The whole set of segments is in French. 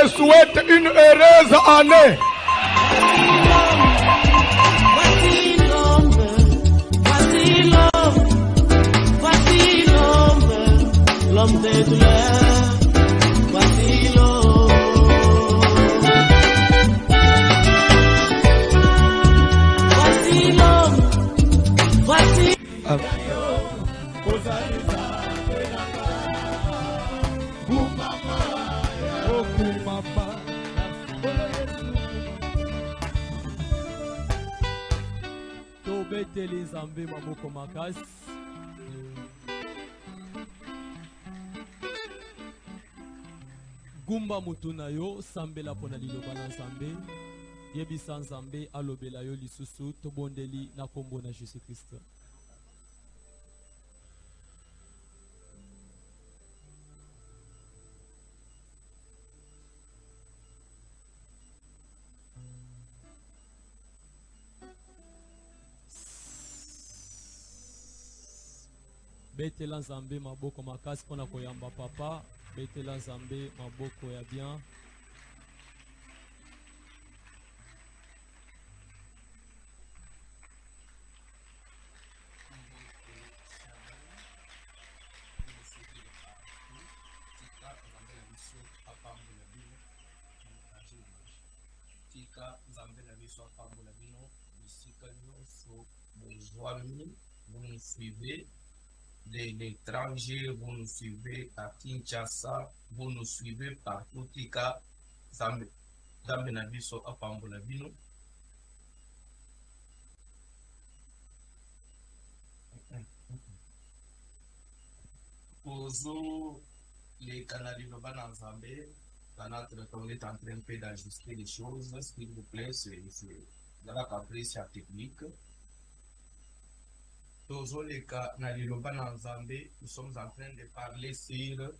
te souhaite une heureuse année. L'homme de douleur, voici l'homme. Voici l'homme, voici. Tobete les ambé maboko makas. Gumba mutuna yo sambela pona liloba na nzambe yebisa nzambe alobela yo lisusu tobondeli na kombo na Jésus Christ. Betela nzambe maboko makasi pona koyamba papa. Betela nzambe maboko ya bien. Vous nous suivez de l'étranger, vous nous suivez à Kinshasa, vous nous suivez partout. Tika Zambe na biso apambola bino. Pozo les canaliers de Bananzambe, on est en train d'ajuster les choses, s'il vous plaît, c'est de la caprice technique. Nous sommes en train de parler sur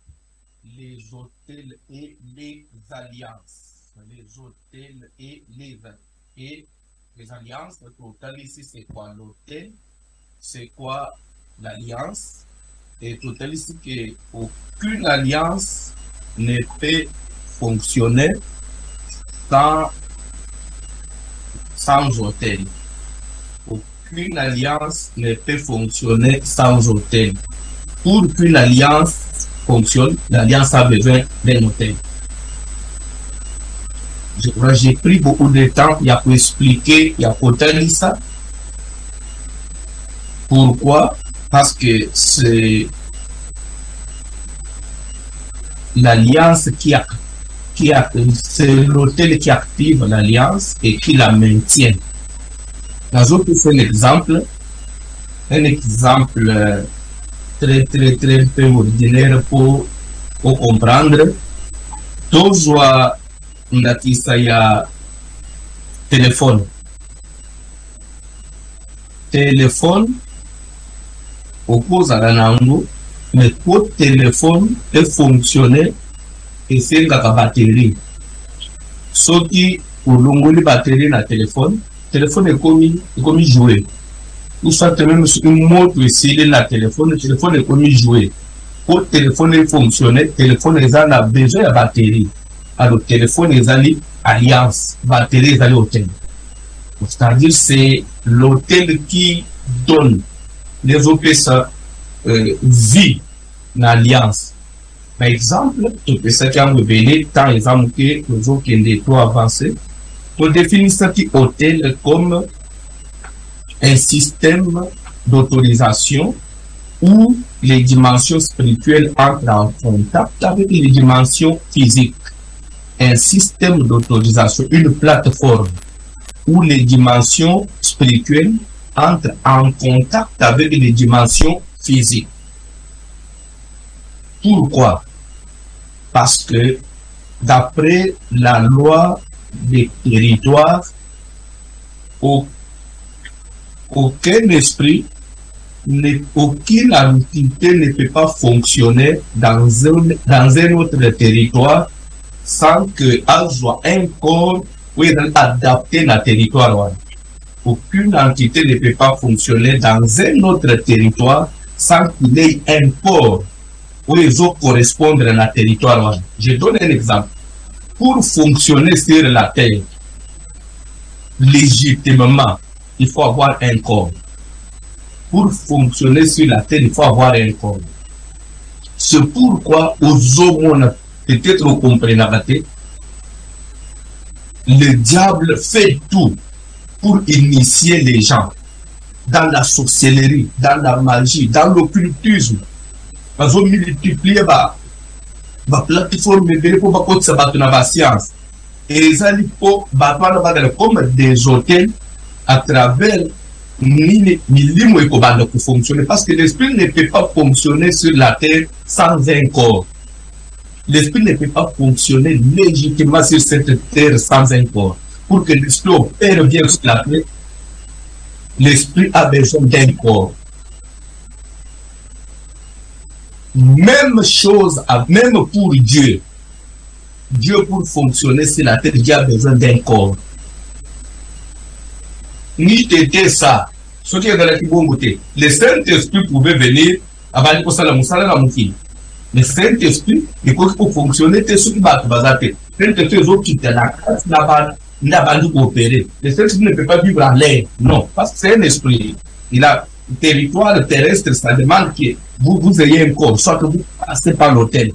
les hôtels et les alliances. Les hôtels et les alliances. Le total ici, c'est quoi l'hôtel? C'est quoi l'alliance? Et total ici, qu'aucune alliance ne peut fonctionner sans hôtel. Une alliance ne peut fonctionner sans hôtel. Pour qu'une alliance fonctionne, l'alliance a besoin d'un hôtel. J'ai pris beaucoup de temps pour expliquer, pour ça. Pourquoi? Parce que c'est l'alliance c'est l'hôtel qui active l'alliance et qui la maintient. Dans autres, c'est un exemple très peu ordinaire pour comprendre. Toujours, on a dit ça, il y a téléphone. Téléphone, oppose à la langue, mais pour téléphone est fonctionner et c'est la batterie. Ce qui, pour l'ongoli batterie dans le téléphone est comme jouer. Ou soit même une montre ici de la téléphone, le téléphone est comme jouer. Pour le téléphone fonctionner, le téléphone a besoin de batterie. Alors, le téléphone est allé alliance, batterie est allé hôtel. C'est-à-dire, c'est l'hôtel qui donne les OPS vie dans l'alliance. Par exemple, tout ça qui a révélé, tant exemple que les autres qui ont trop avancé, on définit cet hôtel comme un système d'autorisation où les dimensions spirituelles entrent en contact avec les dimensions physiques. Un système d'autorisation, une plateforme où les dimensions spirituelles entrent en contact avec les dimensions physiques. Pourquoi? Parce que d'après la loi des territoires, aucun esprit, aucune entité ne peut pas fonctionner dans un autre territoire sans qu'elle soit un corps où elle est adapté à territoire. Aucune entité ne peut pas fonctionner dans un autre territoire sans qu'il ait un corps où ils vont correspondre à un territoire. Je donne un exemple. pour fonctionner sur la terre, légitimement, il faut avoir un corps. Pour fonctionner sur la terre, il faut avoir un corps. C'est pourquoi, aux hommes, peut-être vous comprenez, le diable fait tout pour initier les gens dans la sorcellerie, dans la magie, dans l'occultisme. Parce qu'on multiplie la plateforme pour se battre dans la science. Et ils allaient comme des hôtels à travers pour fonctionner. Parce que l'esprit ne peut pas fonctionner sur la terre sans un corps. L'esprit ne peut pas fonctionner légitimement sur cette terre sans un corps. Pour que l'esprit opère bien sur la terre, l'esprit a besoin d'un corps. Même chose, même pour Dieu. Dieu, pour fonctionner sur la terre, Dieu a besoin d'un corps. Ni t'étais ça. Ce qui est dans la Kibongote, le Saint-Esprit pouvait venir avant de passer la moussala la mouki. Le Saint-Esprit, il faut fonctionner, t'es sur le bateau, basate. Saint-Esprit, les autres qui étaient là, n'a pas dû coopérer. Le Saint-Esprit ne peut pas vivre en l'air. Non, parce que c'est un esprit. Il a un territoire terrestre, ça demande que vous ayez un corps, soit que vous passez par l'hôtel.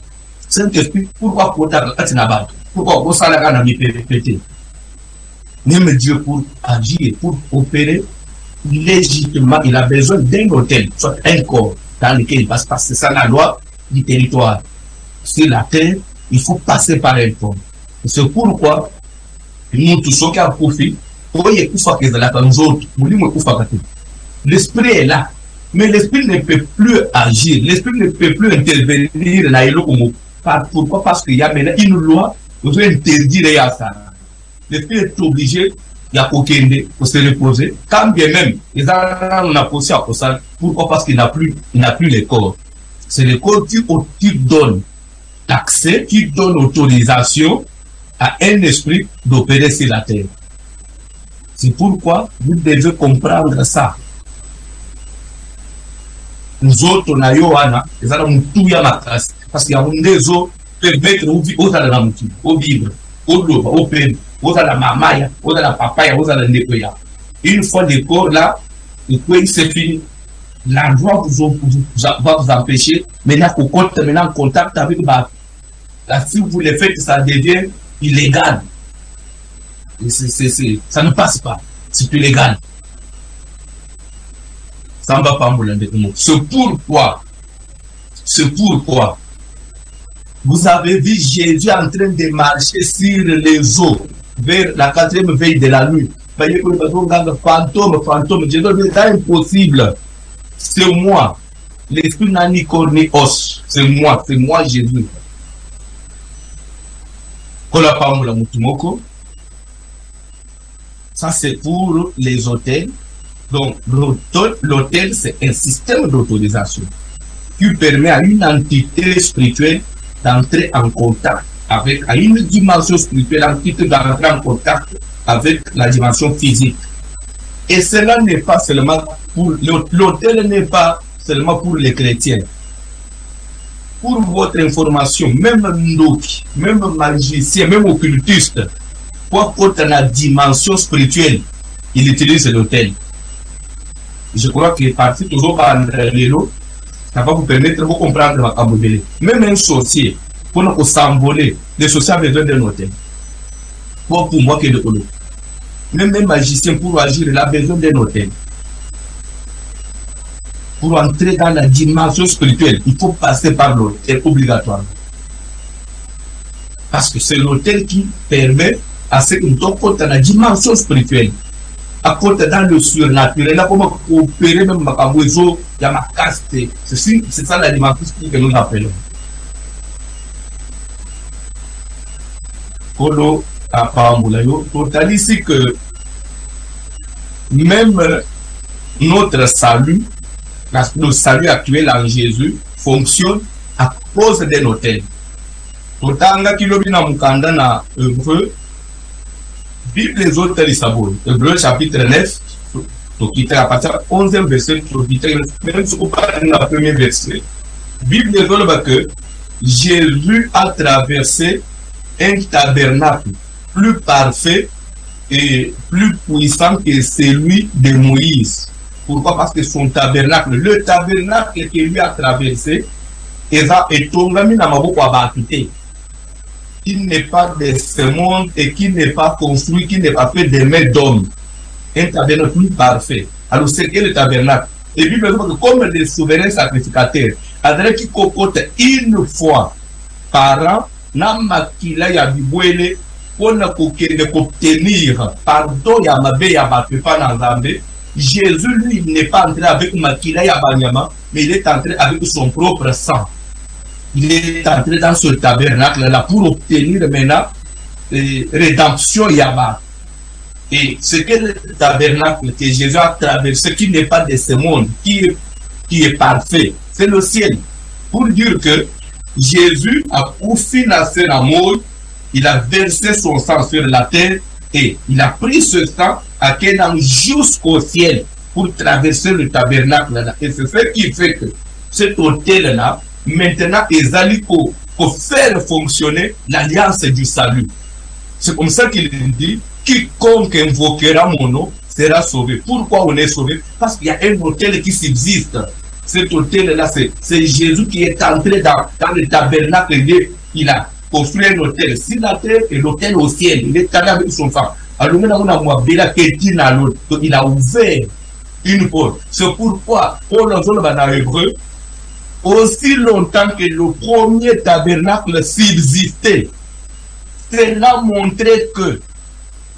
Saint-Esprit, pourquoi pourquoi ça l'a répété? Même Dieu, pour agir, pour opérer légitimement, il a besoin d'un hôtel, soit un corps dans lequel il passe. Parce que c'est ça la loi du territoire. Sur la terre, il faut passer par un corps. C'est pourquoi nous tous ceux qui ont profité, l'esprit est là, mais l'esprit ne peut plus agir, l'esprit ne peut plus intervenir là. Pourquoi? Parce qu'il y a maintenant une loi pour interdire ça. L'esprit est obligé, il y a aucun pour se reposer. Quand bien même, ils ont la position à ça. Pourquoi? Parce qu'il n'a plus les corps. C'est le corps qui donne accès, qui donne autorisation à un esprit d'opérer sur la terre. C'est pourquoi vous devez comprendre ça. Nous autres, on a Yohana, ils ont tout à ma classe. Parce qu'il y a des autres qui peuvent mettre au la mouture, au vivre, au loba, au peine, au la mamaya, au la papaya, au la nekoya. Une fois le corps là, le coin c'est fini. L'endroit va vous empêcher. Maintenant, en contact avec la si vous le faites, ça devient illégal. Ça ne passe pas. C'est illégal. Ça ne va pas me. C'est pourquoi vous avez vu Jésus en train de marcher sur les eaux vers la 4e veille de la nuit. Voyez que le fantôme, Jésus dit c'est impossible. C'est moi. L'esprit n'a ni corps ni os. C'est moi Jésus. Ça c'est pour les hôtels. Donc l'hôtel c'est un système d'autorisation qui permet à une entité spirituelle d'entrer en contact avec, à une dimension spirituelle, l'entité d'entrer en contact avec la dimension physique. Et cela n'est pas seulement pour l'hôtel, n'est pas seulement pour les chrétiens. Pour votre information, même Ndoki, même magicien, même occultiste, pour la dimension spirituelle, il utilise l'hôtel. Je crois que les parties toujours par l'élo, ça va vous permettre de comprendre ma camboulée. Même un sorcier, pour nous s'envoler, les sorciers ont besoin d'un hôtel. Pour moi qui est de l'eau. Même un magicien, pour agir, il a besoin d'un hôtel. Pour entrer dans la dimension spirituelle, il faut passer par l'hôtel obligatoirement. Parce que c'est l'hôtel qui permet à ce que nous sommes dans la dimension spirituelle. À côté dans le surnaturel, là, comment coopérer même ma camouezo, il y a ma caste. C'est ça la dimension que nous appelons. Kolo à Pamboulayo, total ici que même notre salut, le salut actuel en Jésus, fonctionne à cause d'un hôtel. Totanga kilobina mukanda na Hébreu, Bible les autres Lissabon, Hébreu chapitre 9, donc à partir du 11e verset, même si on parle dans le premier verset, Bible les autres que Jésus a traversé un tabernacle plus parfait et plus puissant que celui de Moïse. Pourquoi? Parce que son tabernacle, le tabernacle que lui a traversé, est tombé dans maboko abatute. Qui n'est pas de ce monde et qui n'est pas construit, qui n'est pas fait de mains d'hommes. Un tabernacle plus parfait. Alors c'est que le tabernacle. Et puis, comme les souverains sacrificateurs, adresse qui cocote une fois par an, na makila ya bibwele, on a obtenir pardon ya mabe ya bapepa na Nzambe. Jésus, lui, n'est pas entré avec makila ya banyama, mais il est entré avec son propre sang. Il est entré dans ce tabernacle-là pour obtenir maintenant rédemption yaba. Et ce que le tabernacle que Jésus a traversé, qui n'est pas de ce monde, qui est parfait, c'est le ciel. Pour dire que Jésus a financé la mort, il a versé son sang sur la terre et il a pris ce sang à Kénan jusqu'au ciel pour traverser le tabernacle-là. Et c'est ce qui fait que cet hôtel-là, maintenant, ils allaient pour faire fonctionner l'alliance du salut. C'est comme ça qu'il dit, quiconque invoquera mon nom sera sauvé. Pourquoi on est sauvé? Parce qu'il y a un hôtel qui subsiste. Cet hôtel-là, c'est Jésus qui est entré dans le tabernacle. Il a construit un hôtel sur la terre et l'hôtel au ciel. Il est allé avec son femme. Alors maintenant, il a ouvert une porte. C'est pourquoi, pour dans l'hébreu, aussi longtemps que le premier tabernacle subsistait, cela montrait que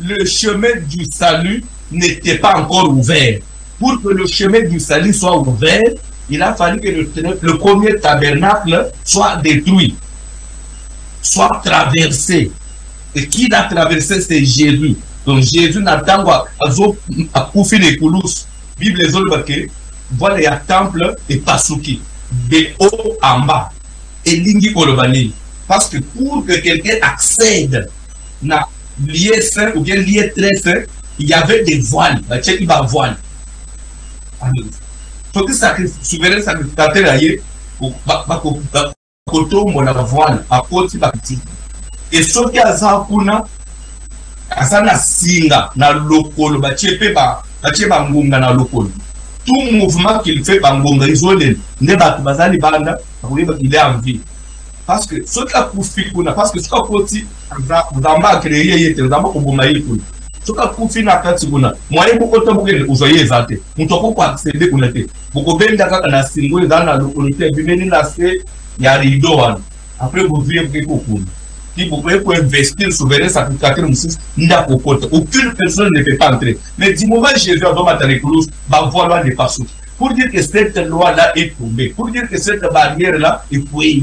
le chemin du salut n'était pas encore ouvert. Pour que le chemin du salut soit ouvert, il a fallu que le premier tabernacle soit détruit, soit traversé. Et qui l'a traversé, c'est Jésus. Donc Jésus n'attend pas à couper les coulousses. Bible les autres, voilà, il y a temple et pasuki. De haut en bas. Et lingi kolobani. Parce que pour que quelqu'un accède à lié saint ou bien lié très saint, il y avait des voiles. Il va voile. Faut que ça souverain sacrificateur aille koto mona voile à côté bâti. Et ce qui a ça kuna asana singa na lokolo ba chepe ba ngunga na lokolo. Tout mouvement qu'il fait par ngunga isolé ne ba bazali banda il est en vie. Parce que ce qui a profité kuna parce que ce qui a côté zamba créer yete zamba koboma yekuna. Ce qui a profité na kati kuna moyen beaucoup temps bokele uzoye ezate. Mutoko ko accéder kuna te. Boko benda kaka na singo dans la localité bimeni na se ya rido wana. Après vous vivez quelque chose. Si vous pouvez investir souverain sacrificateur aucune personne ne peut pas entrer. Mais du moment Jésus a donné la écluse, voilà les passos. Pour dire que cette loi-là est tombée, pour dire que cette barrière-là est fouillée.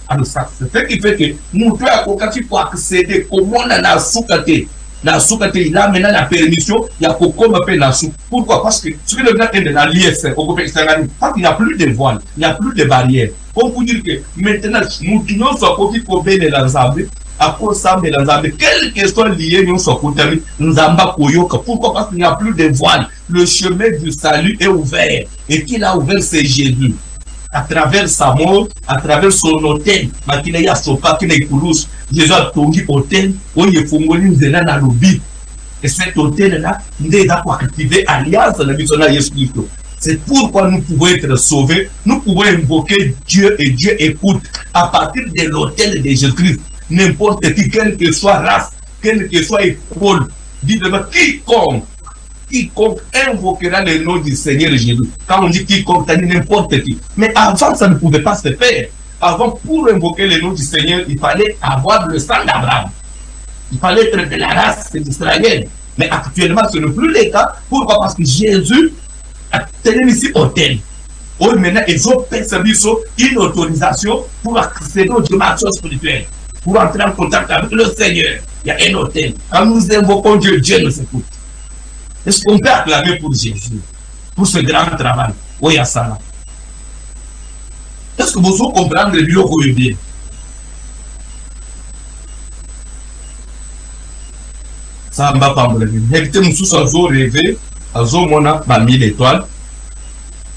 Alors ça, c'est ce qui fait que nous devons accéder comment on a soukate. La soukate, il a maintenant la permission, il y a comment on peut la souk. Pourquoi? Parce que ce que le gars est dans l'IS, il n'y a plus de voile, il n'y a plus de barrière. Comme pour dire que maintenant, nous devons soit pour bénir l'ensemble. À cause de l'ensemble, quelle question liée nous sommes contaminés, nous avons koyoka. Pourquoi? Parce qu'il n'y a plus de voile. Le chemin du salut est ouvert. Et qui l'a ouvert, c'est Jésus. À travers sa mort, à travers son hôtel, il y a son paquet de coulousses. Jésus a tombé hôtel, où il faut mourir dans le but. Et cet hôtel-là, il a activé alliance de la mission de Jésus. C'est pourquoi nous pouvons être sauvés. Nous pouvons invoquer Dieu et Dieu écoute à partir de l'hôtel de Jésus-Christ. N'importe qui, quelle que soit race, quelle que soit école, dites-moi quiconque invoquera le nom du Seigneur Jésus. Quand on dit quiconque, ça dit n'importe qui. Mais avant, ça ne pouvait pas se faire. Avant, pour invoquer le nom du Seigneur, il fallait avoir le sang d'Abraham. Il fallait être de la race d'Israël. Mais actuellement, ce n'est plus le cas. Pourquoi? Parce que Jésus a tenu ici hôtel. Oh, maintenant, ils ont perçu une autorisation pour accéder aux dimensions spirituelles. Pour entrer en contact avec le Seigneur, il y a un hôtel. Quand nous invoquons Dieu, Dieu nous écoute. Est-ce qu'on peut acclamer pour Jésus, pour ce grand travail? Oui, à ça. Est-ce que vous pouvez comprendre le bio que vous bien? Ça ne va pas me lever. Hector Moussous a rêvé, a mona 1000 étoiles.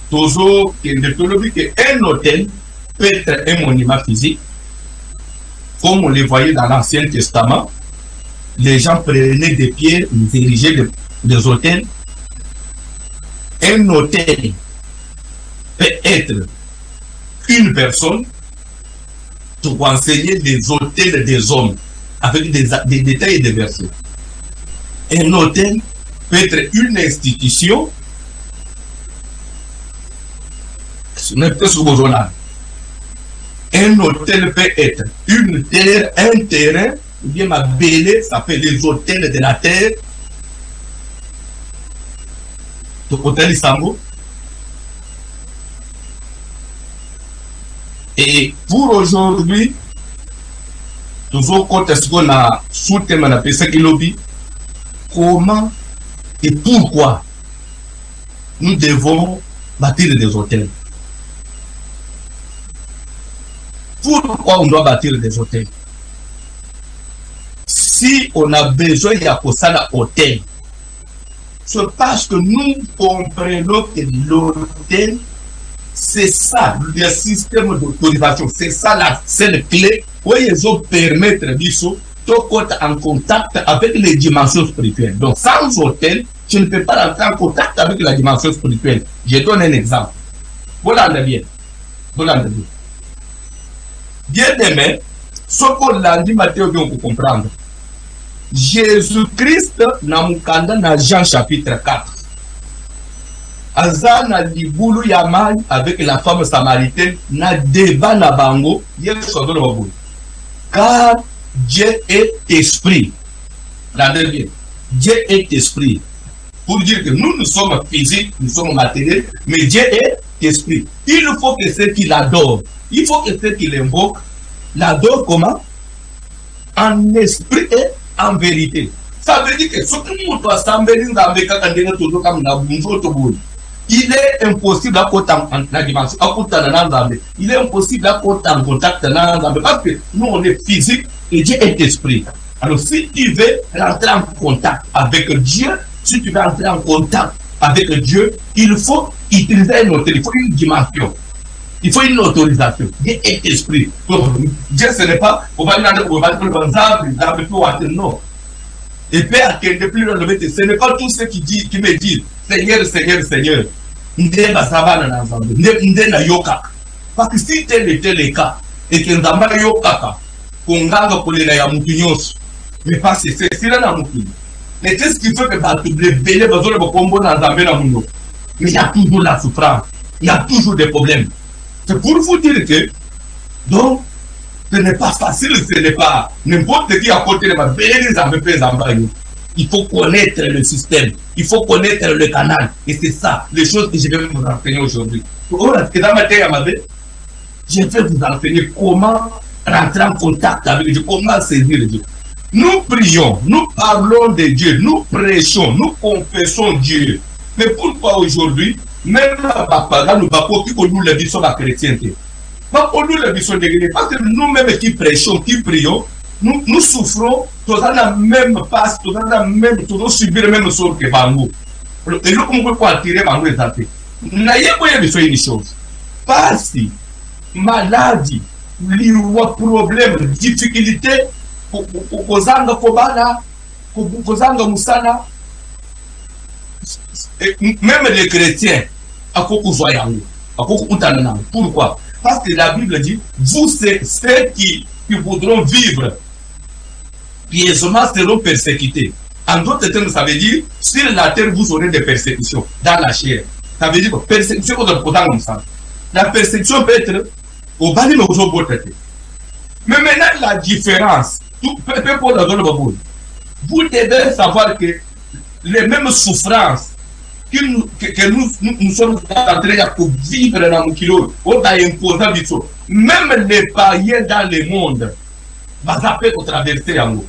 Toujours, qu'un hôtel peut être un monument physique. comme on les voyait dans l'Ancien Testament, les gens prenaient des pierres, ils érigeaient des autels. Un autel peut être une personne pour enseigner les autels des hommes avec des détails et des versets. Un autel peut être une institution. Un hôtel peut être une terre, un terrain, ou bien ma belle, ça fait les hôtels de la terre. Donc, hôtel Isambo. Et pour aujourd'hui, toujours quand est-ce qu'on a soutenu la PC qui lobby, comment et pourquoi nous devons bâtir des hôtels? Pourquoi on doit bâtir des hôtels? Si on a besoin de un hôtel, c'est parce que nous comprenons que l'hôtel, c'est ça, le système d'autorisation, c'est ça la seule clé où ils ont permettre de en contact avec les dimensions spirituelles. Donc sans hôtel, tu ne peux pas entrer en contact avec la dimension spirituelle. Je donne un exemple. Voilà bien. Voilà bien. Bien aimé, ce qu'on a dit, Matthieu, on peut comprendre. Jésus-Christ, dans Jean chapitre 4, Azan a dit boulou yamal avec la femme samaritaine, na débat na bango, car Dieu est esprit. Bien. Dieu est esprit. Pour dire que nous sommes physiques, nous sommes matériels, mais Dieu est esprit. Il faut que ceux qui l'adorent, il faut que ceux qui l'invoquent l'adorent comment? En esprit et en vérité. Ça veut dire que ce que nous doit s'embellir dans le cas de il est impossible à la dimension, il est impossible à en contact parce que nous on est physique et Dieu est esprit. Alors si tu veux rentrer en contact avec Dieu, si tu veux entrer en contact avec Dieu, il faut utiliser un hôtel, il faut une dimension. Il faut une autorisation. Dieu est esprit. Dieu, ce n'est pas, on va dire, non. Et Père, ce n'est pas tous ceux qui me disent, Seigneur, Seigneur, Seigneur. Parce que si tel était le cas, et que nous avons yokaka, qu'on gagne pour les Yamukinos, mais pas c'est là dans mon mais qu'est-ce qui fait que les bébés besoin de combo dans la maison? Mais il y a toujours la souffrance, il y a toujours des problèmes. C'est pour vous dire que, donc, ce n'est pas facile, ce n'est pas n'importe qui à côté de ma belle. Il faut connaître le système, il faut connaître le canal. Et c'est ça, les choses que je vais vous enseigner aujourd'hui. Je vais vous enseigner comment rentrer en contact avec Dieu, comment saisir Dieu. Nous prions, nous parlons de Dieu, nous prêchons, nous confessons Dieu. Mais pourquoi aujourd'hui, même papa, nous pas pour nous le disons la chrétienté. Pas pour nous le disons de l'église, parce que nous-mêmes qui prêchons, qui prions, nous souffrons, tous dans la même passe, tous dans la même, tous subir le même sort que Bango. Et nous, on peut attirer Bango les athées. N'ayez pas besoin d'une chose. Parce que maladie, problème, difficulté, kozanga kobala, kozanga musala, même les chrétiens, pourquoi? Parce que la Bible dit, vous, c'est ceux qui voudront vivre pieusement seront persécutés. En d'autres termes, ça veut dire, sur la terre, vous aurez des persécutions dans la chair. Ça veut dire que persécution, la persécution peut être au bas de nos autres. Mais maintenant, la différence, vous devez savoir que les mêmes souffrances que nous sommes en train de vivre dans le kilo, même les païens dans le monde, vont traverser en nous.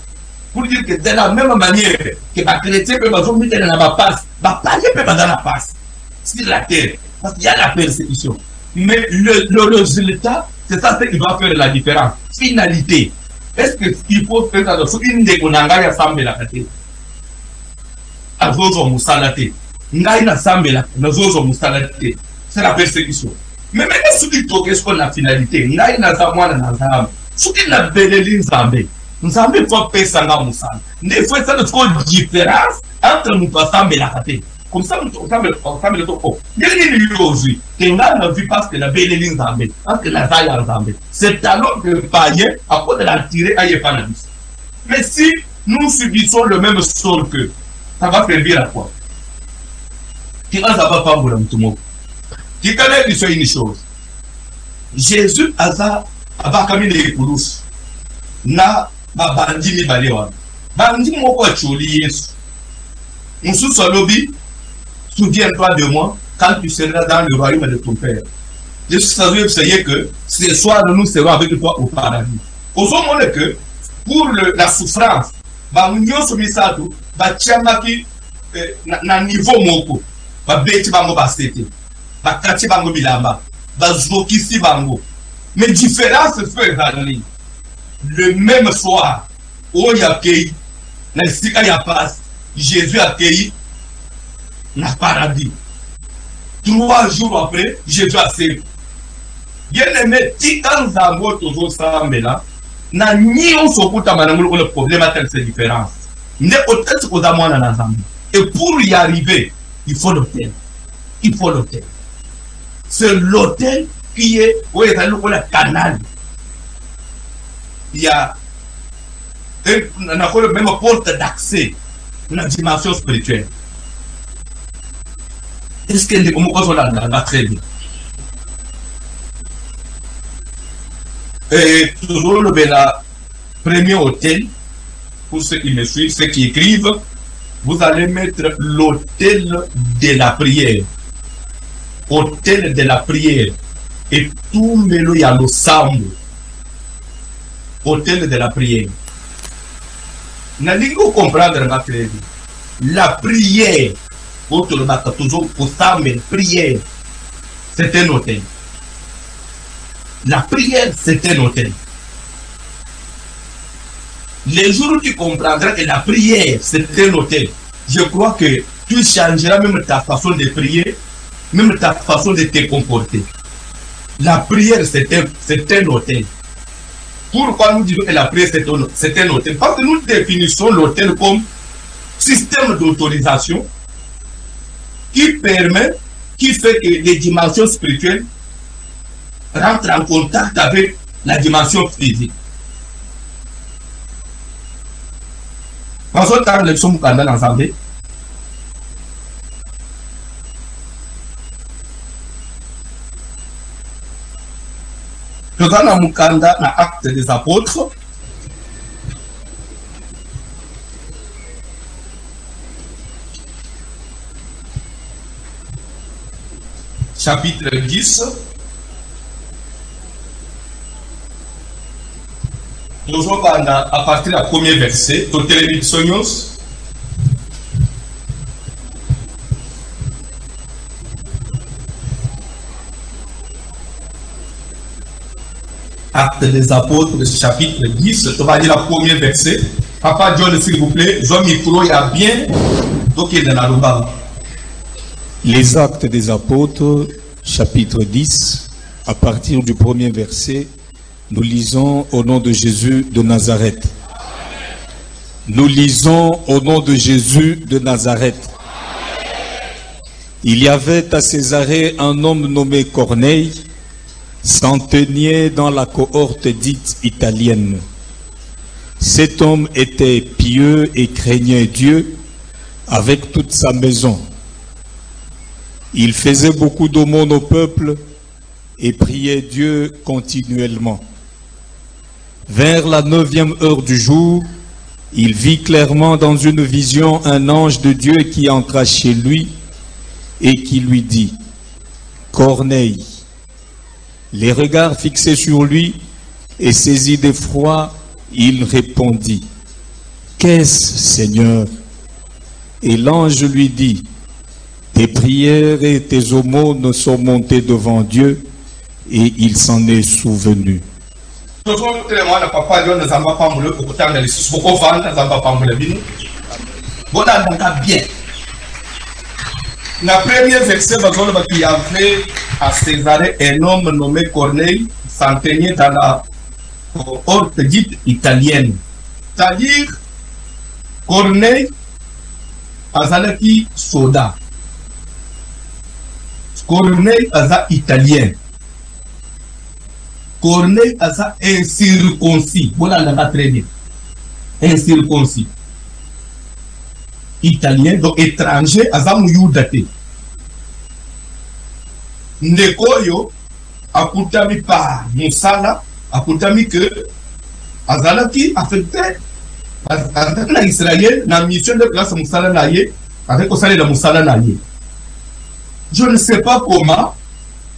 Pour dire que de la même manière que les chrétiens peuvent mettre dans la passe, les païens peuvent dans la passe sur la terre, parce qu'il y a la persécution. Mais le résultat, c'est ça qui va faire la différence. Finalité. Est-ce qu'il faut faire dans une des Konanga Sambe la Kate? Azozo Moussalate. Ngaïna Sambe la Nazozo Moussalate. C'est la persécution. Mais maintenant, ce qui est ce qu'on a finalité. Ngaïna Zamwana Nazam. Ce qui n'a beleli Nzambe. Nzambe faut payer ça dans Moussane. Ne faut ça de différence entre nous passant et la raté. Comme ça, nous sommes le topo. Il y a une illusion. Et là, on a vu parce que la beleli Nzambe, parce que la taille Nzambe. C'est alors que le païen, à cause de la tirer à Yépanabis. Mais si nous subissons le même sort que, ça va servir à quoi? Qui va pas faire pour l'homme? Qui connaît une chose? Jésus a kamine ekurusi na babandi mibale wana bandi moko acholi Yesu mususu alobi souviens-toi de moi quand tu seras dans le royaume de ton père. Jésus savait que ce soir nous serons avec toi au paradis. Au moment que pour la souffrance banyo somisato batiamaki na niveau moko babeti bango basete bakati bango bilamba bazokisi bango. Mais différence fait d'aller le même soir où il y a accueilli, il y a passe, Jésus a accueilli le paradis. 3 jours après, Jésus a servi. Bien aimé, si quand vous avez toujours ça, n'a ni on se compte à le problème à cette différence. N'est peut-être aux amours dans l'ensemble. Et pour y arriver, il faut l'hôtel. Il faut l'hôtel. C'est l'hôtel qui est où est le canal. Il y a même porte d'accès dans la dimension spirituelle. Est-ce que les hommes sont là très bien? Et toujours le premier hôtel, pour ceux qui me suivent, ceux qui écrivent, vous allez mettre l'hôtel de la prière. Hôtel de la prière. Et tout le y a le sambo. Hôtel de la prière. N'allez-vous comprendre ma frère? La prière, toujours au sambo, prière, c'est un hôtel. La prière, c'est un hôtel. Les jours où tu comprendras que la prière, c'est un hôtel, je crois que tu changeras même ta façon de prier, même ta façon de te comporter. La prière, c'est un hôtel. Pourquoi nous disons que la prière, c'est un hôtel? Parce que nous définissons l'hôtel comme système d'autorisation qui permet, qui fait que les dimensions spirituelles rentrent en contact avec la dimension physique. Pensons à l'élection Mukanda l'ensemble. Dans la Mukanda, dans l'acte des apôtres, chapitre 10, nous allons à partir du premier verset, au télévision. Acte des apôtres, chapitre 10, tu vas dire le premier verset. Papa John, s'il vous plaît, je micro, il y a bien. Donc, il est dans la robe. Les Actes des apôtres, chapitre 10, à partir du premier verset, nous lisons au nom de Jésus de Nazareth. Nous lisons au nom de Jésus de Nazareth. Il y avait à Césarée un homme nommé Corneille, centenier dans la cohorte dite italienne. Cet homme était pieux et craignait Dieu avec toute sa maison. Il faisait beaucoup d'aumônes au peuple et priait Dieu continuellement. Vers la 9e heure du jour, il vit clairement dans une vision un ange de Dieu qui entra chez lui et qui lui dit « Corneille ». Les regards fixés sur lui et saisi d'effroi, il répondit « Qu'est-ce, Seigneur ?» Et l'ange lui dit « Tes prières et tes aumônes sont montées devant Dieu et il s'en est souvenu. » La première verset, il y avait à Césarée un homme nommé Corneille, centenier dans la cohorte dite italienne. C'est-à-dire, Corneille azalaki soda. Corneille aza italien. Corneille aza incirconcis. Voilà, on a très bien. Incirconcis. Italien, donc étranger, aza mouyudate. Ndekoyo, akutami par Moussala, akutami que azalaki affecté na Israël, na mission de place Moussala naye, avec osale de Moussala naye. Je ne sais pas comment,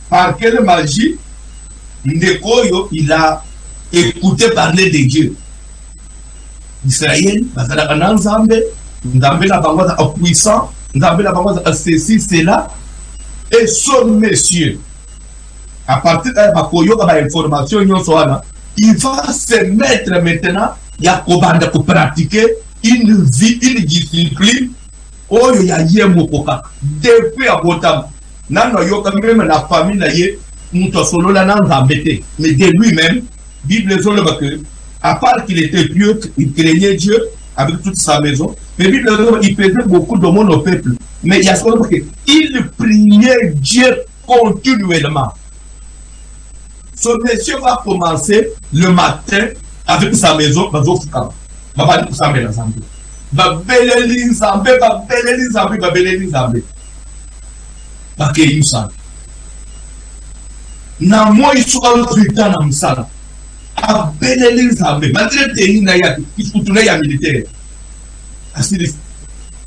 par quelle magie, Ndekoyo, il a écouté parler de Dieu. Israël, bazalaka na Nzambe, Nzambe la bangoza a puissant, Nzambe la bangoza a ceci, cela, et son monsieur, à partir de la information, il va se mettre maintenant, il y a pour pratiquer une vie, une discipline, oh, il y a Yemokoka, depuis à Botam, Nanoyoka, même la famille, Moutosolo, la Nzambete, mais de lui-même, Bible que, à part qu'il était pieux, il craignait Dieu avec toute sa maison, mais il faisait beaucoup de monde au peuple. Mais il y a ce qu'on dit, il priait Dieu continuellement. Son monsieur va commencer le matin avec sa maison, va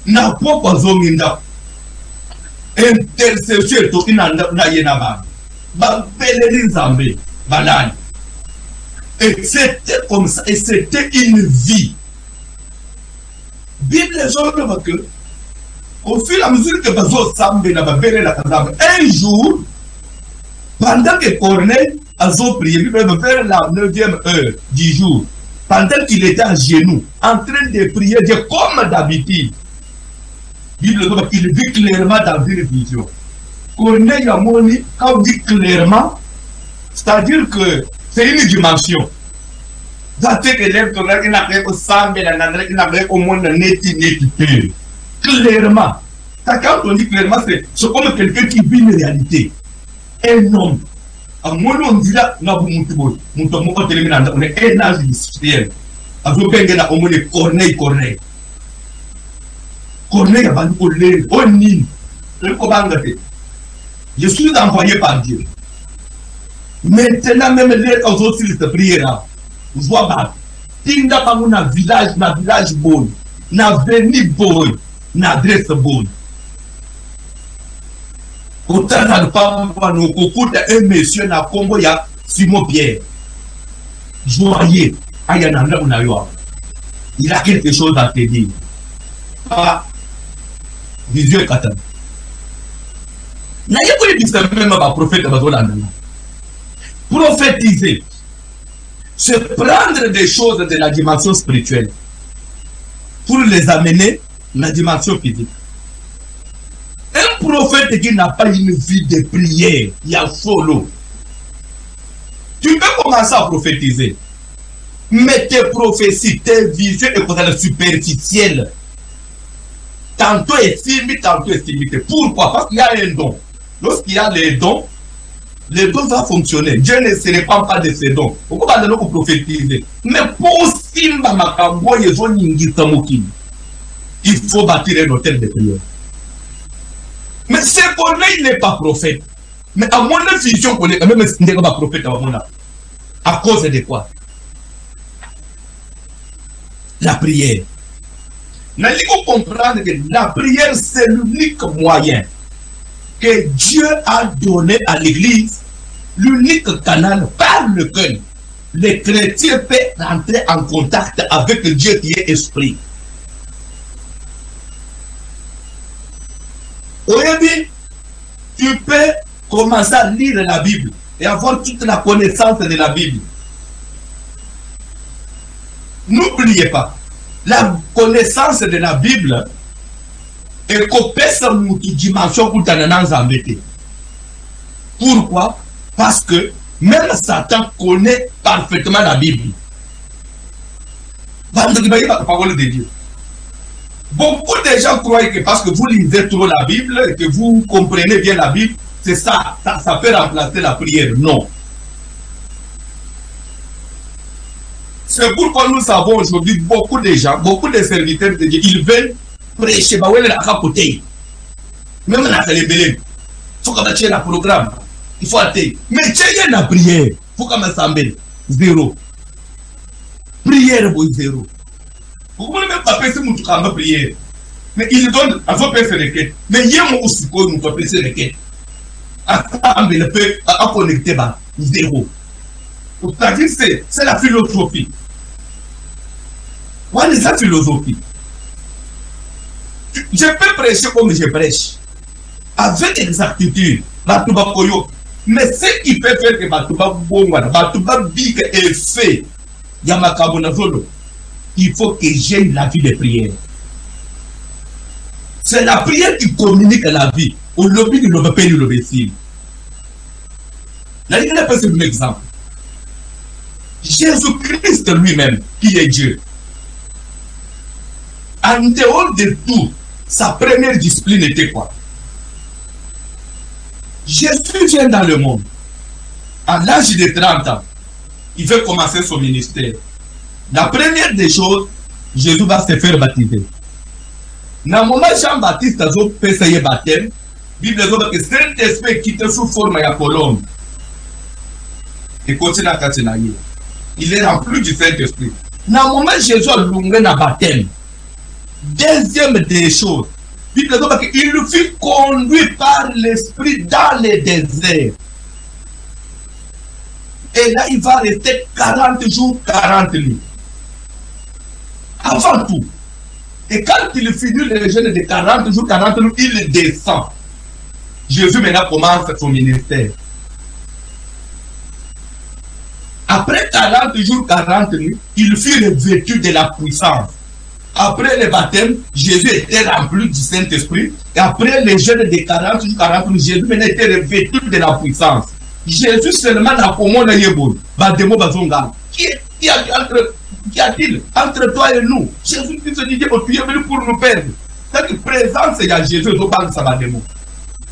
na poko zominda intercession to inanda na yena ba beleli Nzambe balani, et c'était comme ça, et c'était une vie. Bible que au fur et à mesure que bazo sambe na ba belela Nzambe, un jour pendant que Corneille a prié vers la 9e heure du jour, pendant qu'il était à genoux, en train de prier Dieu comme d'habitude, Bible il vit clairement dans une vision. Corneille a moni, quand on dit clairement, c'est-à-dire que c'est une dimension. Clairement. Quand on dit clairement, c'est comme quelqu'un qui vit une réalité. Un homme. À moi, on dit là, on est un âge industriel. Corneille. Corneille a vendu au lait, au nid. Je suis envoyé par Dieu. Maintenant, même les autres se prièrent. Je vois pas. Tinda pas mon village, na village bon, na veni bon, na adresse bon. Autant dans le pas nous coucou un monsieur na Congo ya Simon Pierre. Joyeux, ayananda unayoa. Il a quelque chose à te dire. Ah, Dieu katan. Na yeko dit même ba prophète bazolanda. Prophétiser, c'est prendre des choses de la dimension spirituelle pour les amener dans la dimension physique. Un prophète qui n'a pas une vie de prière, il y a follow. Tu peux commencer à prophétiser, mais tes prophéties, tes visions sont superficielles. Tantôt estimé, tantôt estimé. Pourquoi? Parce qu'il y a un don. Lorsqu'il y a les dons vont fonctionner. Dieu ne se répand pas de ces dons. Pourquoi pas de nous prophétiser? Mais pour Simba Makambo, il faut bâtir un hôtel de prière. Mais c'est qu'on n'est pas prophète. Mais à mon vision, on est quand même pas prophète à cause de quoi? La prière. Il faut comprendre que la prière, c'est l'unique moyen que Dieu a donné à l'Église, l'unique canal par lequel les chrétiens peuvent entrer en contact avec Dieu qui est esprit. Aujourd'hui, tu peux commencer à lire la Bible et avoir toute la connaissance de la Bible. N'oubliez pas, la connaissance de la Bible est copée une dimension pour t'en embêter. Pourquoi? Parce que Même Satan connaît parfaitement la Bible. La parole de Dieu. Beaucoup de gens croient que parce que vous lisez trop la Bible et que vous comprenez bien la Bible, c'est ça peut remplacer la prière. Non. C'est pourquoi nous savons aujourd'hui beaucoup de gens, beaucoup de serviteurs de Dieu, ils veulent prêcher. Même dans les bélènes, il faut qu'on ait un programme. Il faut attendre. Mais tiens, la prière. Il faut qu'on ait zéro. Prière pour zéro. Pourquoi ne même pas penser que nous avons prière? Mais il donne à vos personnes de quête. Mais il y a un aussi qu'on nous fait penser de quête. À connecter zéro. C'est-à-dire c'est la philosophie. What is la philosophie? Je peux prêcher comme je prêche. Avec exactitude. Mais ce qui peut faire que Batouba Big est fait. Il faut que j'aie la vie de prière. C'est la prière qui communique la vie. Au lobby de l'obéi de l'obéissir. Là, il y a un exemple. Jésus-Christ lui-même, qui est Dieu. En dehors de tout, sa première discipline était quoi? Jésus vient dans le monde. À l'âge de 30 ans, il veut commencer son ministère. La première des choses, Jésus va se faire baptiser. Dans le moment où Jean-Baptiste a fait baptême, la Bible dit que Saint-Esprit quitte sous forme de colombe. Et continue à continuer. Il est rempli du Saint-Esprit. Dans le moment où Jésus a lumé dans le baptême, deuxième des choses, la Bible dit qu'il fut conduit par l'Esprit dans le désert. Et là, il va rester 40 jours, 40 nuits. Avant tout. Et quand il finit le jeûne de 40 jours, 40 nuits, il descend. Jésus maintenant commence son ministère. Après 40 jours, 40 nuits, il fut revêtu de la puissance. Après le baptême, Jésus était rempli du Saint-Esprit. Et après le jeûne de 40 jours, 40 nuits, Jésus maintenant était revêtu de la puissance. Jésus seulement n'a pas mon yébol. Qui a-t-il entre toi et nous? Jésus Christ dit que tu es venu pour nous perdre. Cette présence, il y a Jésus au bas de sa démon.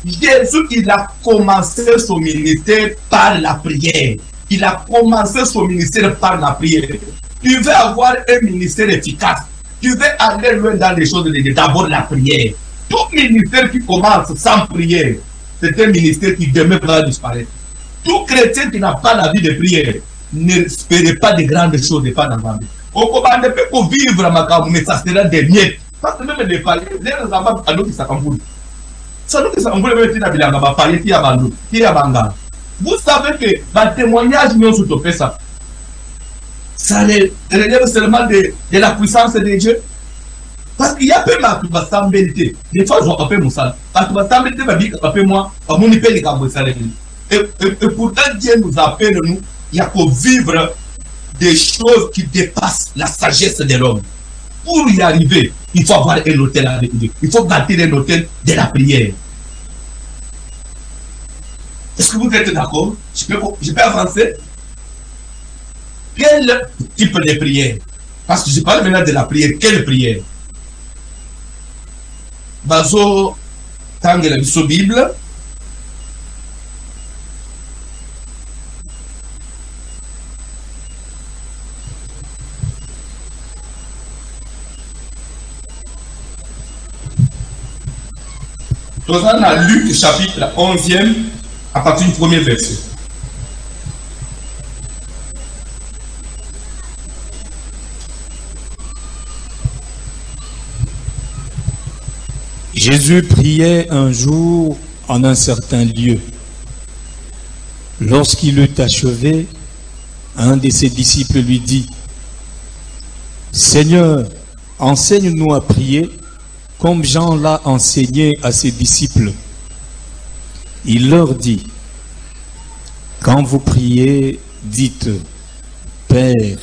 Jésus, il a commencé son ministère par la prière. Il a commencé son ministère par la prière. Tu veux avoir un ministère efficace. Tu veux aller loin dans les choses de Dieu. D'abord la prière. Tout ministère qui commence sans prière, c'est un ministère qui demain va disparaître. Tout chrétien qui n'a pas la vie de prière n'espère pas de grandes choses de pas dans la vie. On ne peut pas vivre à mais ça sera des miettes. Parce que même des palais, les enfants à nous qui s'accompagnent. Ça nous qui s'accompagnent, même si on a parlé, qui a bandou, qui a banga. Vous savez que le témoignage nous fait ça. Ça relève seulement de la puissance de Dieu. Parce qu'il y a peu de ma stabilité. Des fois, je vois pas mon sale. Parce que ma stabilité va dire que moi, à mon épée, les cabos, ça et pourtant, Dieu nous appelle, nous, il y a qu'à vivre des choses qui dépassent la sagesse de l'homme. Pour y arriver, il faut avoir un hôtel avec Dieu. Il faut bâtir un hôtel de la prière. Est-ce que vous êtes d'accord? Je peux avancer? Quel type de prière? Parce que je parle maintenant de la prière. Quelle prière? Bazo, tangue la Bible. Nous avons Luc chapitre 11e à partir du premier verset. Jésus priait un jour en un certain lieu. Lorsqu'il eut achevé, un de ses disciples lui dit: Seigneur, enseigne-nous à prier, comme Jean l'a enseigné à ses disciples. Il leur dit: quand vous priez, dites: Père,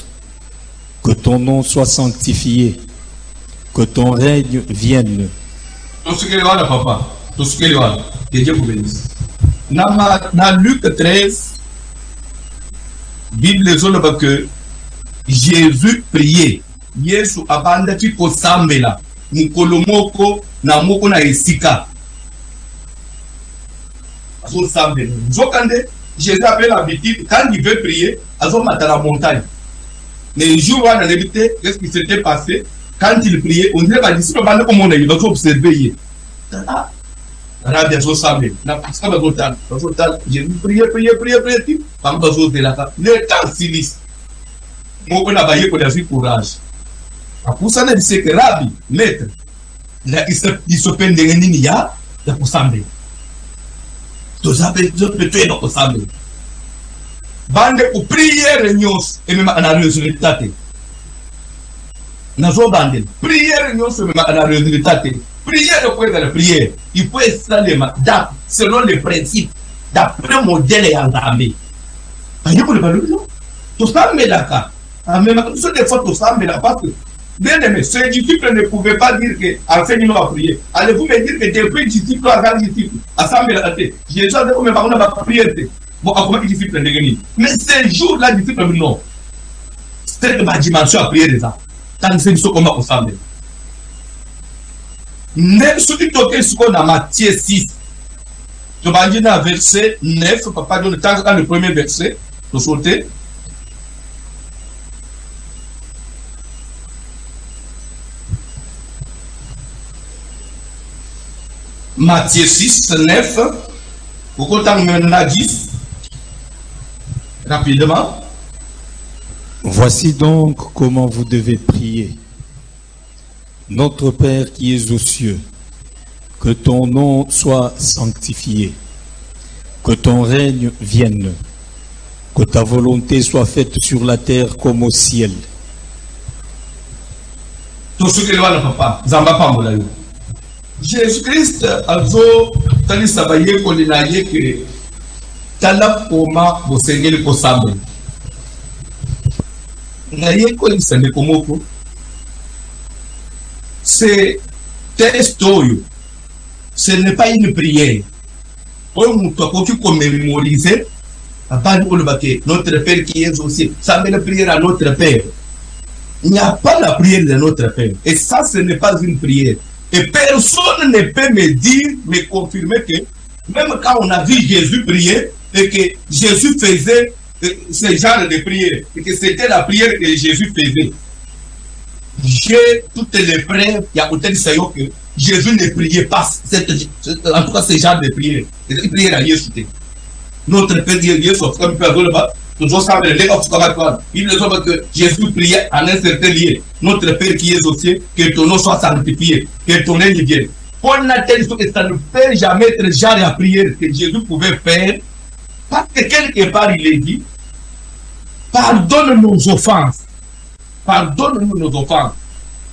que ton nom soit sanctifié, que ton règne vienne. Tout ce qu'il y a, papa, tout ce qu'il y a, que Dieu vous bénisse. Dans Luc 13, Bible zoloba que Jésus priait. Yesu abanda ki kosambela mukolo moko na moko na esika. Azo sambela. Zokande Jésus avait l'habitude quand il veut prier, azo mata la montagne. Mais un jour on a évité qu'est-ce qui s'était passé quand il priait, on dirait pas disciple bande comme on a il va observer. Là bien zo sambela. Na parce que Jésus priait par besoin de la le temps silis. Moko na baye ko davi courage. Akusana dit que Rabbi, maître, il se peine de nini ya kusambe. To zabe zo petwe no kusambe. Bande ku prière nyos et même ana résultat. Na zo bande prière nyos et même ana résultat. Prière ko la prière, il faut installer selon les principes d'après modèle ya ngambe. Ayo ko le balulo. To sambe la ka. Même sur des fois to sambe la parce que bien aimé, ces disciples ne pouvaient pas dire que enseigne-nous à prier. Allez-vous me dire que depuis disciples à grand disciple, à Samuel à terre, Jésus a dit que mes parents n'ont pas prié. Bon, à comment les disciples ne gagnent. Mais ces jours-là, les disciples non. C'est ma dimension à prier déjà. Tant que c'est ce qu'on va ensemble. Même ce qui toque ce qu'on a Matthieu 6. Je vais dire dans verset 9, papa donne le temps dans le premier verset, de sauter. Matthieu 6, 9, pourquoi maintenant 10, rapidement. Voici donc comment vous devez prier. Notre Père qui es aux cieux, que ton nom soit sanctifié, que ton règne vienne, que ta volonté soit faite sur la terre comme au ciel. Tout ce que le papa, Zamba Pambolayo. Jésus-Christ a dit que sabaye kolinaye que tala koma bosengeli kosambe. Naye kolisane komoko. C'est test oyo. Ce n'est pas une prière. Oyo mutu akoki ko mémoriser abandi olobake notre Père qui est aussi. Ça met la prière à notre Père. Il n'y a pas la prière de notre Père. Et ça, ce n'est pas une prière. Et personne ne peut me dire, me confirmer que même quand on a vu Jésus prier et que Jésus faisait ce genre de prière et que c'était la prière que Jésus faisait. J'ai toutes les preuves, il y a autant de ça que Jésus ne priait pas, en tout cas ce genre de prière. Il priait à Jésus. Notre Père Jésus, comme Père Golba, toujours ça, les gars, il nous dit que Jésus priait à un certain lieu. Notre Père qui est au ciel, que ton nom soit sanctifié, que ton règne vienne. On a tel que ça ne peut jamais être genre la prière que Jésus pouvait faire, parce que quelque part il est dit, pardonne nos offenses. Pardonne-nous nos offenses.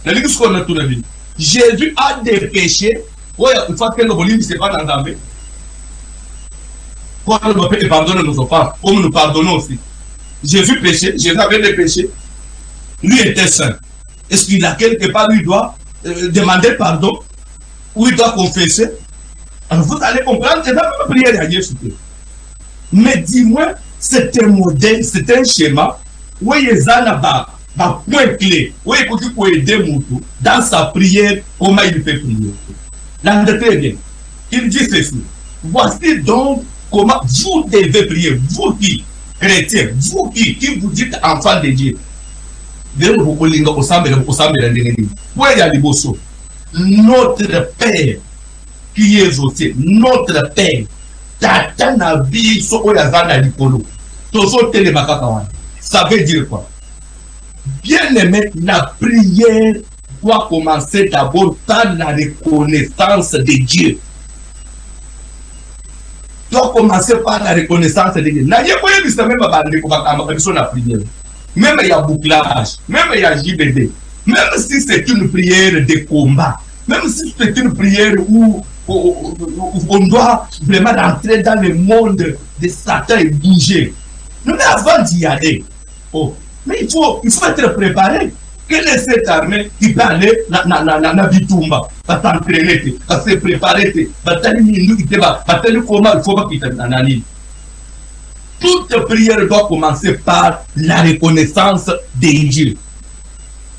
Ce qu'on a tout la vie. Jésus a des péchés. Ouais, une fois que le volume, c'est pas dans la vie. Pardonne nos offenses, comme nous pardonnons aussi. Jésus péchait, Jésus avait des péchés. Lui était saint. Est-ce qu'il a quelque part, lui doit demander pardon, ou il doit confesser? Alors vous allez comprendre, c'est pas une prière à Jésus. Mais dis-moi, c'est un modèle, c'est un schéma, où il y a un point clé, où il faut aider Moutou dans sa prière, comment il fait prier. Là, très bien. Il dit ceci. Voici donc comment vous devez prier, vous qui, chrétiens, vous qui vous dites enfants de Dieu. Notre Père qui est au ciel, notre Père, ça veut dire quoi? Bien aimé, la prière doit commencer d'abord par la reconnaissance de Dieu. Doit commencer par la reconnaissance de Dieu. Même il y a bouclage, même il y a JBD, même si c'est une prière de combat, même si c'est une prière où on doit vraiment rentrer dans le monde de Satan et bouger. Mais avant d'y aller, mais il faut être préparé. Quelle est cette armée qui peut aller dans Bitumba, va s'entraîner, va se préparer, va t'aller comment il faut pas quitter la ligne. toute prière doit commencer par la reconnaissance de Dieu.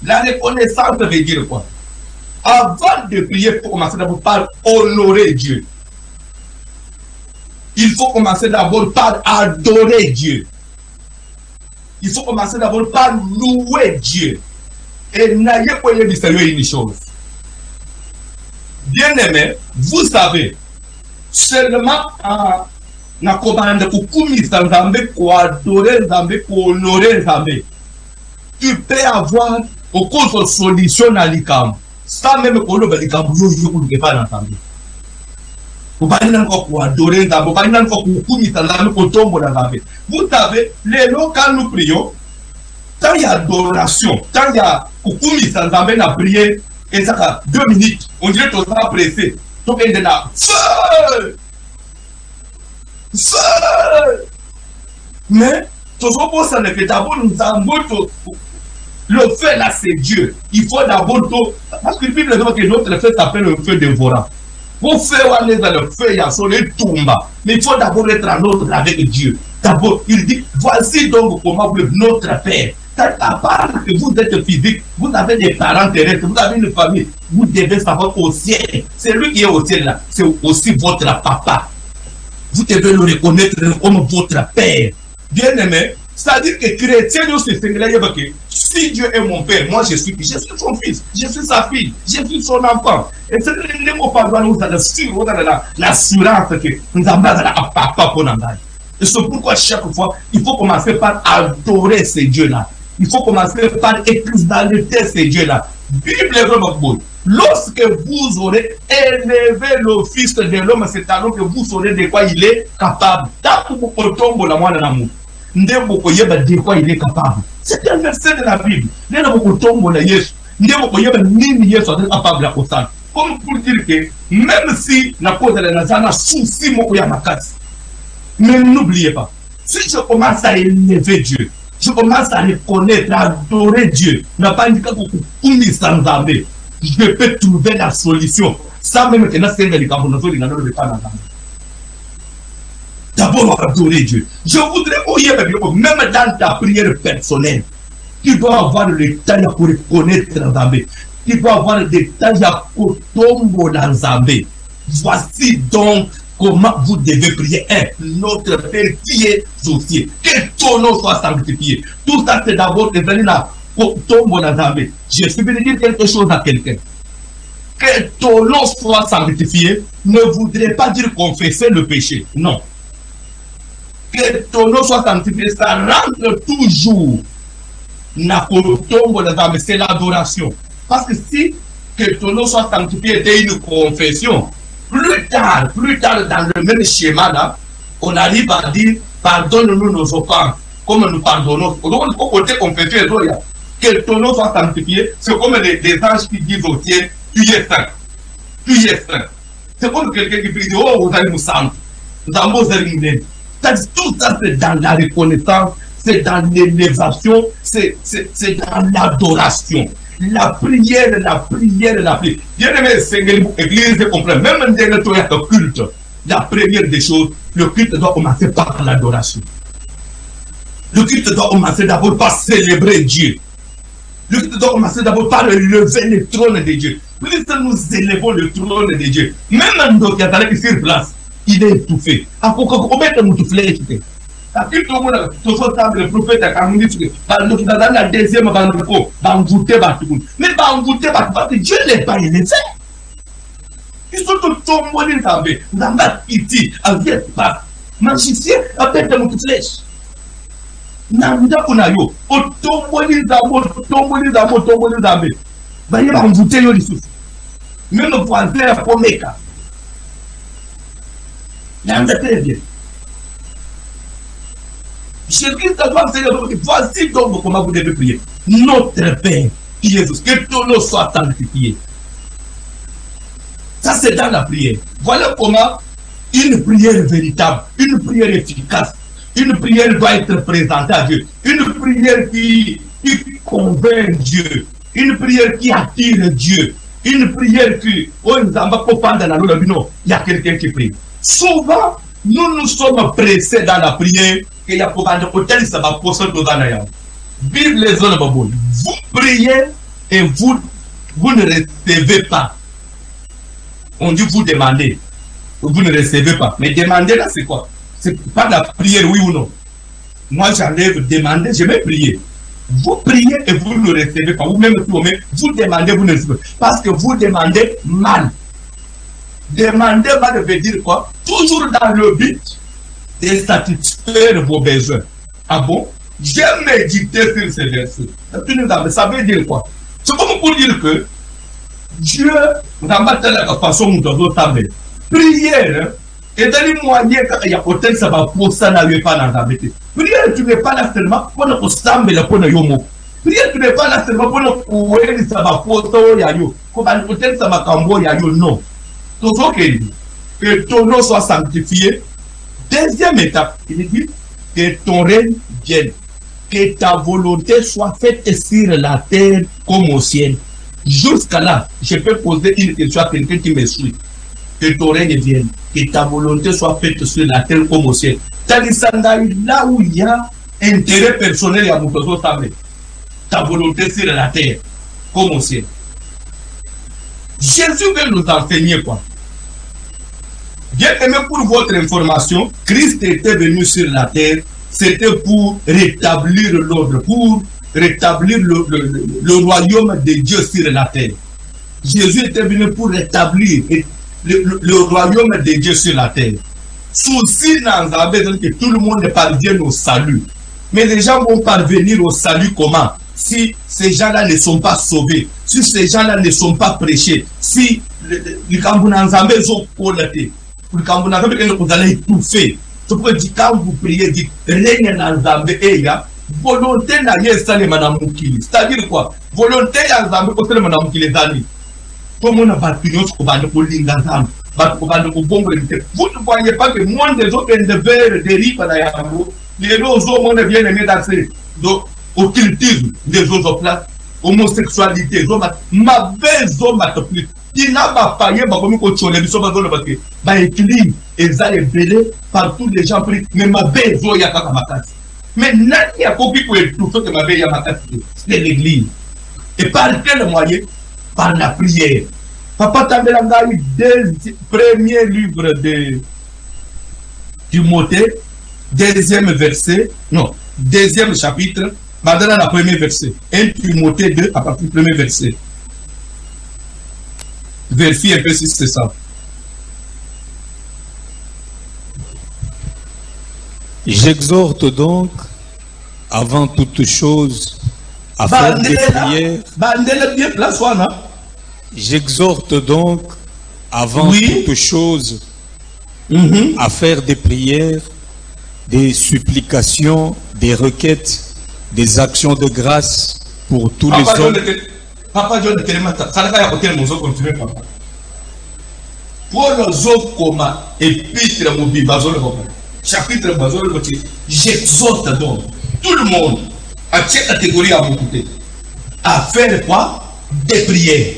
La reconnaissance veut dire quoi? Avant de prier, il faut commencer d'abord par honorer Dieu. Il faut commencer d'abord par adorer Dieu. Il faut commencer d'abord par louer Dieu. Et n'ayez pas une chose. Bien aimé, vous savez, seulement na commande pour kumisa Nzambe, pour adorer Nzambe, pour honorer Nzambe, tu peux avoir aucune solution à l'ikam. Ça même qu'on le l'ikam, vous ne pas l'entendre. Vous parlez encore pour adorer Nzambe, vous parlez encore pour kumisa Nzambe, pour tomber Nzambe. Vous savez, les lots quand nous prions, tant il y a adoration, tant il y a kumisa Nzambe na prier, et ça a 2 minutes, on dirait qu'on va pressé. Donc il est là, feu! Feu! Mais, toujours ça ne fait d'abord nous avons le feu là c'est Dieu. Il faut d'abord parce que la Bible dit que notre feu s'appelle le feu dévorant. Pour faire le feu, il y a son tomba. Mais il faut d'abord être en ordre avec Dieu. D'abord, il dit, voici donc comment notre Père. À part que vous êtes physique, vous avez des parents terrestres, vous avez une famille, vous devez savoir au ciel. C'est lui qui est au ciel là, c'est aussi votre papa. Vous devez le reconnaître comme votre père. Bien aimé, c'est-à-dire que chrétien aussi, c'est si Dieu est mon père, moi je suis son fils, je suis sa fille, je suis son enfant. Et c'est le mot pardon, nous avons l'assurance que nous avons un papa pour nous. Et c'est pourquoi chaque fois, il faut commencer par adorer ces dieux-là. Il faut commencer par exalter ces dieux-là. Bible est vraiment bonne. Lorsque vous aurez élevé le Fils de l'homme, c'est alors que vous saurez de quoi il est capable. C'est un verset de la Bible. Comme pour dire que même si la cause de la Nazana souci mais n'oubliez pas, si je commence à élever Dieu, je commence à reconnaître, à adorer Dieu, n'a pas indiqué que je peux trouver la solution. Ça même que d'abord adorer Dieu. Je voudrais, même dans ta prière personnelle, tu dois avoir le temps pour reconnaître Nzambe. Tu dois avoir le temps pour tomber dans Nzambe. Voici donc comment vous devez prier. Notre Père qui est aux cieux, que ton nom soit sanctifié. Tout ça, c'est d'abord de venir là pour tomber dans Nzambe. Je suis venu dire quelque chose à quelqu'un. Que ton nom soit sanctifié ne voudrait pas dire confesser le péché. Non. Que ton nom soit sanctifié, ça rentre toujours c'est l'adoration. Parce que si que ton nom soit sanctifié dès une confession, plus tard dans le même schéma là, on arrive à dire pardonne-nous nos offenses, comme nous pardonnons. Au côté confession, que ton nom soit sanctifié, c'est comme les anges qui disent au ciel, tu es saint. Tu es saint. C'est comme quelqu'un qui dit, oh, vous allez nous saints. Tout ça, c'est dans la reconnaissance, c'est dans l'élévation, c'est dans l'adoration. La prière. Bien aimé, Seigneur, l'église comprend, même dans le culte, la première des choses, le culte doit commencer par l'adoration. Le culte doit commencer d'abord par célébrer Dieu. Le culte doit commencer d'abord par lever le trône de Dieu. Plus nous élevons le trône de Dieu, même un qui est sur place, il est étouffé. À quoi nous flèche? Le prophète a dit dans la deuxième banco, mais parce que Dieu n'est pas élevé. Ils sont tous tombés dans la pitié, avec pas. Magicien, avec des mots de flèche. Nanda kunayo, otomboli zambe. Baye ba mvute yo lisusu. Même voisin pour meka. Nanda très bien. Jésus-Christ doit dire, voici donc comment vous devez prier. Notre Père, Jésus, que ton nom soit sanctifié. Ça, c'est dans la prière. Voilà comment une prière véritable, une prière efficace, une prière doit être présentée à Dieu. Une prière qui convainc Dieu. Une prière qui attire Dieu. Une prière qui, oh, il y a quelqu'un qui prie. Souvent, nous sommes pressés dans la prière qu'il y a pour un hôtel, ça va poser tout dans la Bible les zones babouilles. Vous priez et vous ne recevez pas. On dit vous demandez. Vous ne recevez pas. Mais demander là, c'est quoi? C'est pas la prière, oui ou non. Moi, j'enlève demander, je vais prier. Vous priez et vous ne recevez pas. Vous-même, vous demandez, vous ne recevez pas. Parce que vous demandez mal. Demander mal veut dire quoi? Toujours dans le but de satisfaire vos besoins. Ah bon? J'ai médité sur ces versets. Ça veut dire quoi? C'est comme pour dire que Dieu n'a pas la façon dont nous avons prière. Et dans les moyens, il y a peut-être ça va pour ça n'arrive pas dans la bêtise. Prière, tu n'es pas là seulement pour nous sembler la pour nous. Prière, tu n'es pas là seulement pour nous courir, ça va pour toi, yayo. Comme peut-être ça va cambo, yayo, non. Tout ce que ton nom soit sanctifié. Deuxième étape, il dit que ton règne vienne. Que ta volonté soit faite sur la terre comme au ciel. Jusqu'à là, je peux poser une question à quelqu'un qui me suit. Que ton règne vienne, que ta volonté soit faite sur la terre comme au ciel. Là où il y a intérêt personnel, il y a beaucoup de choses. Ta volonté sur la terre comme au ciel. Jésus veut nous enseigner quoi? Bien aimé, pour votre information, Christ était venu sur la terre, c'était pour rétablir l'ordre, pour rétablir le royaume de Dieu sur la terre. Jésus était venu pour rétablir le royaume de Dieu sur la terre. Souci dans que tout le monde parvienne au salut. Mais les gens vont parvenir au salut comment? Si ces gens-là ne sont pas sauvés, si ces gens-là ne sont pas prêchés, si les Kambunanzambé sont collatés, vous allez étouffer. Quand vous priez, dites règne Nzambé eya, volonté na yesale manamukili. C'est-à-dire quoi? Volonté ya Nzambé kosele manamukili zani. Comme on a battu nos commandes pour l'ingazam, vous ne voyez pas que moins des autres endeaveurs dérivent à la Yambo, les autres monde viennent mettre occultisme des autres places, homosexualité, ma belle zone à plus. Il n'a pas payé, ma commune contre les bisous, ma équilibre, et ça est belé par tous les gens pris, mais ma belle zone y'a pas ma casse. Mais n'a pas compris pour tout ce que ma belle y'a ma casse, c'est l'église. Et par quel moyen? Par la prière. Papa Tambelanga a eu premier livre de Timothée, deuxième verset, non, deuxième chapitre, maintenant la premier verset. 1 Timothée 2 à partir du premier verset. Vérifie un peu si c'est ça. J'exhorte donc, avant toute chose, à faire des prières. J'exhorte donc, avant toute chose, à faire des prières, des supplications, des requêtes, des actions de grâce pour tous les hommes. Papa John ça va y avoir continuer papa. Pour nos autres communs, épître mobile, chapitre bazole, j'exhorte donc tout le monde à cette catégorie à mon côté à faire quoi? Des prières.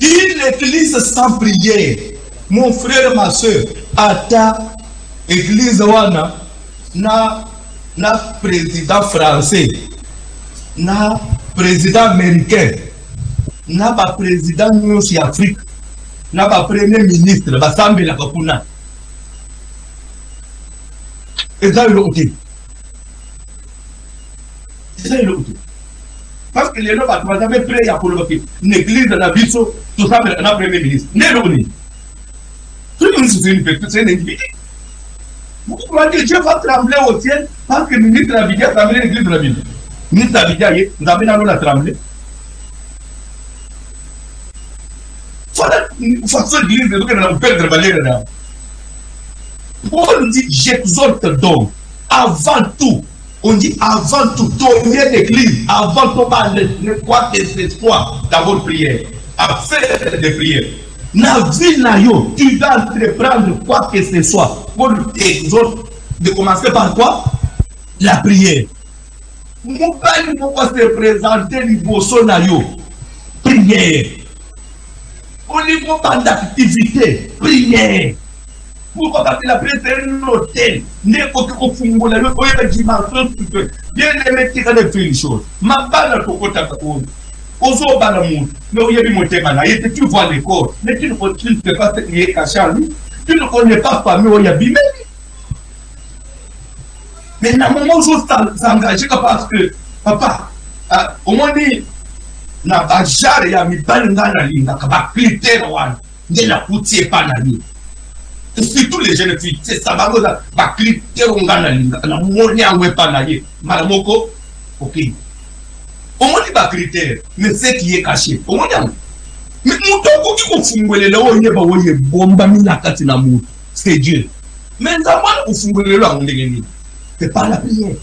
Une église sans prière, mon frère, ma soeur, à ta église wana na président français, na président américain, na ba président de l'Afrique, na ba premier ministre, ba sambe la kapuna. Et ça il l'autre. C'est ça il l'autre. Parce que les gens avaient prié pour l'église de la Bisso, tout ça, le premier ministre. Tout le monde c'est un individu. Vous croyez que Dieu va trembler au ciel parce que le ministre Abidja a tremblé l'église de la Bible. Le ministre Abidja, vous avez la tremblé. Voilà une façon de l'église de perdre valeur. Paul dit j'exhorte donc, avant tout. On dit avant tout, tourner l'église, avant tout, quoi que ce soit, d'abord prière, à faire des prières. Dans la vie, tu dois entreprendre quoi que ce soit. Pour t'exhorter, de commencer par quoi? La prière. Mon père ne peut pas se présenter les bossons na yo. Prière. Au niveau d'activité, prière. Pourquoi? Parce que la prière, c'est un hôtel. N'importe quoi, il y a une dimension spirituelle. Bien aimé, tu as fait une chose. Ma balle, tu as fait Ozo Balamou, mais il y a eu mon témoin, tu vois les corps, mais tu ne sais pas ce qui est caché en lui. Tu ne connais pas famille où il y a bimé. Mais dans le moment où je s'engage, parce que, papa, au moins, na bajar ya mibalanga na linga ka critère wana de la poutier pas na linga surtout les jeunes filles c'est ça ba critère ngana linga na moni angwe pas na ye mara moko OK au moins ba critère mais c'est qui est caché au moins mais mutoko ki ko fungwelela oye ba oye bomba mina kati na mutu c'est Dieu mais nzamwana ko fungwelela ngenge ni c'est pas la prière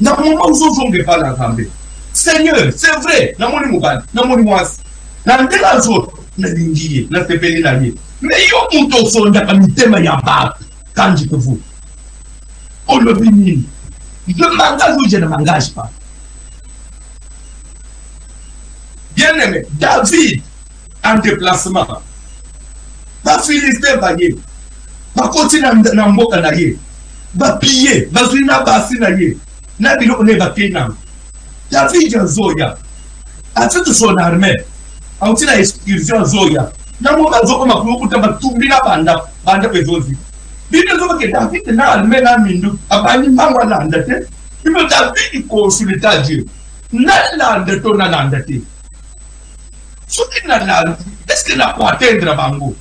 na moment où je ne pas la camber. Seigneur, c'est vrai, na moni mobali, na moni mwasi. Na ndela zoto, na lingiye, na sepeli na ye. Mais yo muto sonda ka mitema ya baba, kanji que vous. On le bimini. Je m'engage ou je ne m'engage pas. Bien aimé, David, en déplacement. Ba Philistin ba ye. Ba koti na mboka na ye. Ba piller, ba zina basi na ye. Na biloko ne ba kenam. David Zoya, à toute son armée, a aussi la excursion Zoya. N'a pas besoin de me couper ma tombée la bande pesosi. Bien que David n'a armé la mindu, a banni Mangwana l'andate, il me David consulta Dieu. N'a l'andate, on a l'andate. Est-ce qu'il n'a pas atteindre Bango?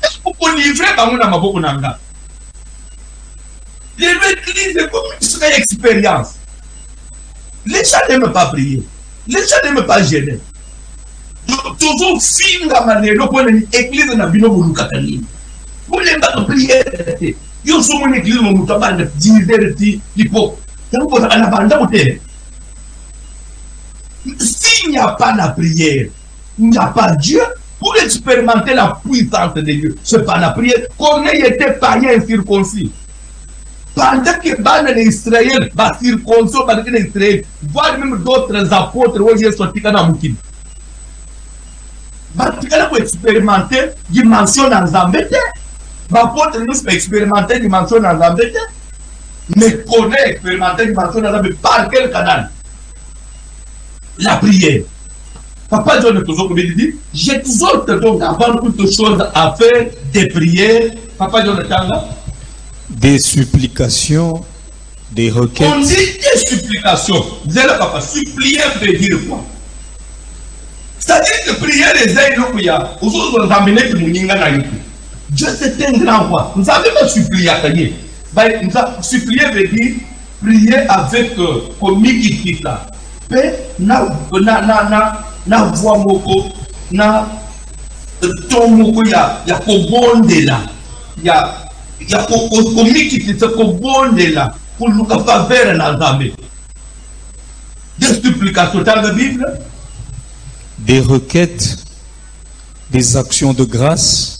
Est-ce qu'on peut livrer Bango dans ma boca nanga? Les réutiliser comme une expérience. Les gens n'aiment pas prier. Les gens n'aiment pas gêner. Toujours film à manière pour l'église n'a bino bulu katali. Vous n'aimez pas prier. Yo sommes une église où nous avons des dizaines de l'hypo. Vous pouvez aller à la bande. S'il n'y a pas la prière, il n'y a pas Dieu. Pour expérimenter la puissance de Dieu, c'est pas la prière. Corneille était païen circoncis. Pendant que Ban Israël va circoncis par Israël, voire même d'autres apôtres où ils sont dans le Moukim. Pour expérimenter dimension dans Zambété. L'apôtre nous peut expérimenter dimension dans Zambété. Mais connaît expérimenter dimension dans Zambété par quel canal? La prière. Papa John toujours comme il dit, j'exhorte donc avant toute chose à faire des prières. Papa John des supplications, des requêtes. On dit des supplications. Vous allez papa, supplier veut dire quoi? C'est-à-dire que prier les ailes, vous avez amené que nous n'avons pas. Dieu c'est un grand roi. Nous avons pas supplié à Kanye. Supplier veut dire prier avec comique là. Na voix moko na ton moko ya kobondela ya komiki se kobondela pour nous faveur na Nzambe. Des supplications dans la Bible, des requêtes, des actions de grâce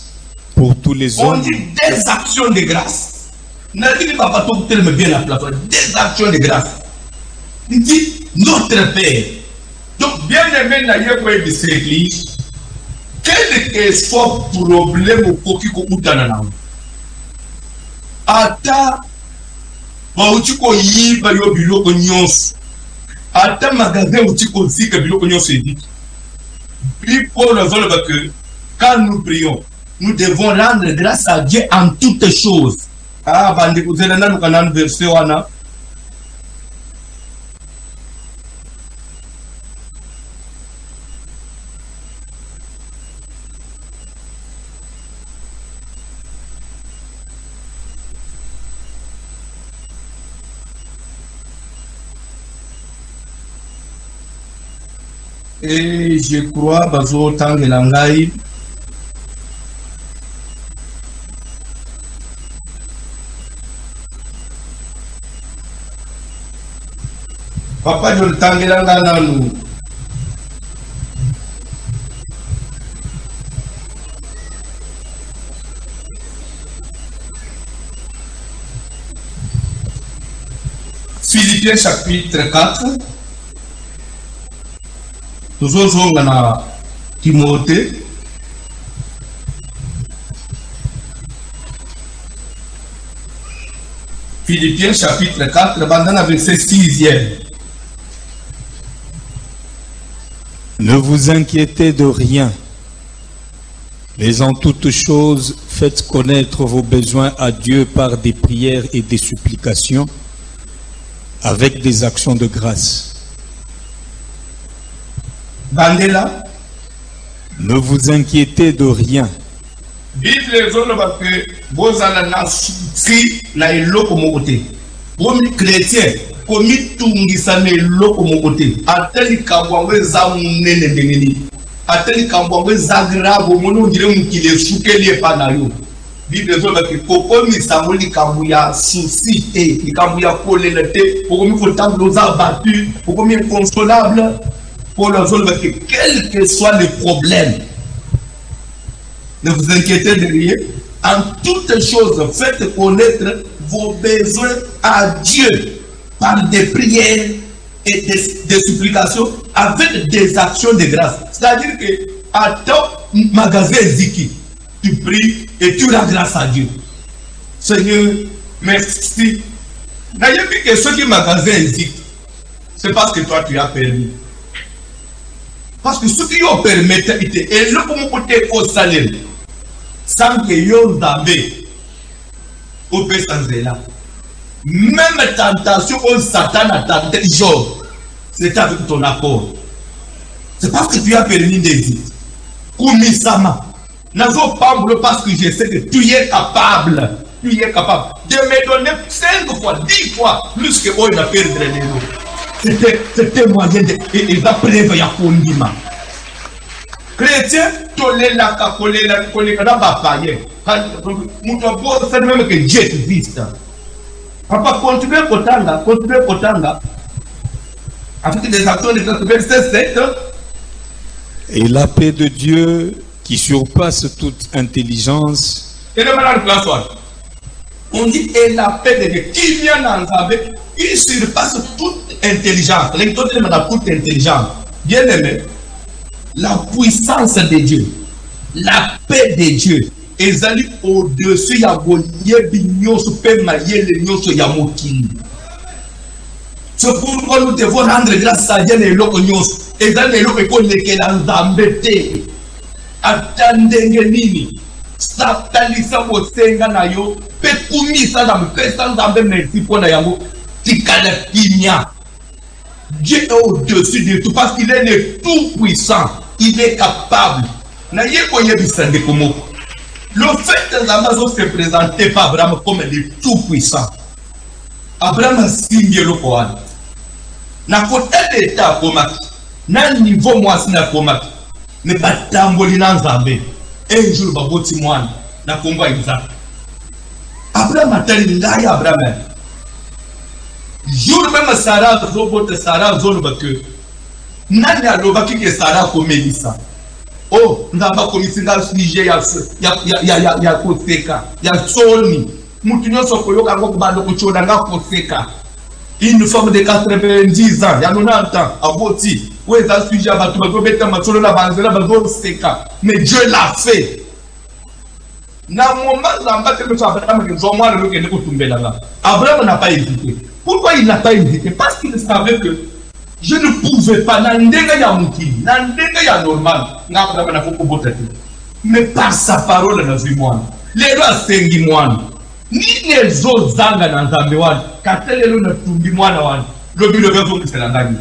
pour tous les hommes. On dit des actions de grâce. N'a dit pas pas tout tellement bien la place. Des actions de grâce. Il dit notre Père. Donc, bien aimé, n'ayez de cette église, quel que soit le problème au qui est ata bauchiko yiba yo biloko nyonso ata magasin utiko zika biloko nyonso ediki. Puis Paul nous dit que quand nous prions, nous devons rendre grâce à Dieu en toutes choses. Ah, bande kuzela nanu kanan verset wana. Et je crois, bazo tangelangai. Papa je tangelanga nanu. Philippiens chapitre 4. Tuzozonga na Timothée. Philippiens chapitre 4, bandana verset 6e. Ne vous inquiétez de rien, mais en toutes choses, faites connaître vos besoins à Dieu par des prières et des supplications, avec des actions de grâce. Bandela. Ne vous inquiétez de rien. Bible ezoloba ke bozala na souci na eloko moko te. Bomi chrétien komi tungisa na eloko moko te. Ateli kambo eza munene ndengeni. Ateli kambo eza grave mono ndire mukile sukeli epa na yo. Bible ezoloba ke kokomi samoli kambo ya souci te, kambo ya kolela te, kokomi kotable oza battu, kokomi inconsolable. Pour leur zone, quel que soit le problème, ne vous inquiétez de rien. En toutes choses, faites connaître vos besoins à Dieu par des prières et des supplications avec des actions de grâce. C'est-à-dire que à ton magasin Ziki, tu pries et tu rends grâce à Dieu. Seigneur, merci. D'ailleurs, que ceux qui magasin Ziki, c'est parce que toi tu as permis. Parce que ce qui ont permis, et le côté au salaire, sans que yon d'abé, au pays sans là. Même tentation, on Satan a tenté Job, c'est avec ton accord. C'est parce que tu as permis d'hésiter. Kumisama, n'azo pas parce que je sais que tu es capable. Tu es capable de me donner 5 fois, 10 fois plus que on a perdu les autres. C'était moyen de. Et la preuve ya kondima. Chrétien, tolé la kakole la kolé kana ba paye. Muto bo ça même que Dieu existe. Papa continue kotanga. Avec des actions de verset 7. Et la paix de Dieu qui surpasse toute intelligence. Et le malade François. On dit et la paix de Dieu qui vient dans avec. Il surpasse toute intelligence. Toute intelligence. Bien aimé, la puissance de Dieu, la paix de Dieu, ils allaient au-dessus ya goye bignon super maïe les nyos ya mokili. C'est pourquoi nous devons rendre grâce à Dieu et l'okonyos. Et dans les locaux lesquels nous embêtés. Attendez nini. Satalisa mosenga na yo. Pekumisa na mpesa nzambe merci pour na yango. Dieu est au-dessus de tout parce qu'il est le tout-puissant. Il est capable. Le fait que l'Amazon se présentait pas Abraham comme le tout-puissant. Abraham a signé le Coran. Na côté d'état na niveau moi si na komaki. Ne pas tamboli na nzambe. Un jour baboti mwana na kombo Isaac. Abraham a tellement ngaya Abraham. Jour même Sarah, Sarah, zone que nani alobaki que Sarah komélisa. Oh, ndaba komisinga sujet ya koseka, ya soni. Mutu nyonso koyoka ngo kubando kuchoda nga koseka. Une femme de 90 ans, ya 90 ans, aboti. Ouais, ça sujet abatu ba beta matolo na banzela ba seka. Mais Dieu l'a fait. Na moment zamba te so Abraham ke zo mwana lo ke ne kutumbela nga. Abraham n'a pas hésité. Pourquoi il n'a pas hésité? Parce qu'il savait que je ne pouvais pas. Normal. Mais par sa parole, les lois sengi moine. Ni les autres zanga dans Zambewan. Quand elle est là, tumbi moine. Le but de personne qui se l'a gagné.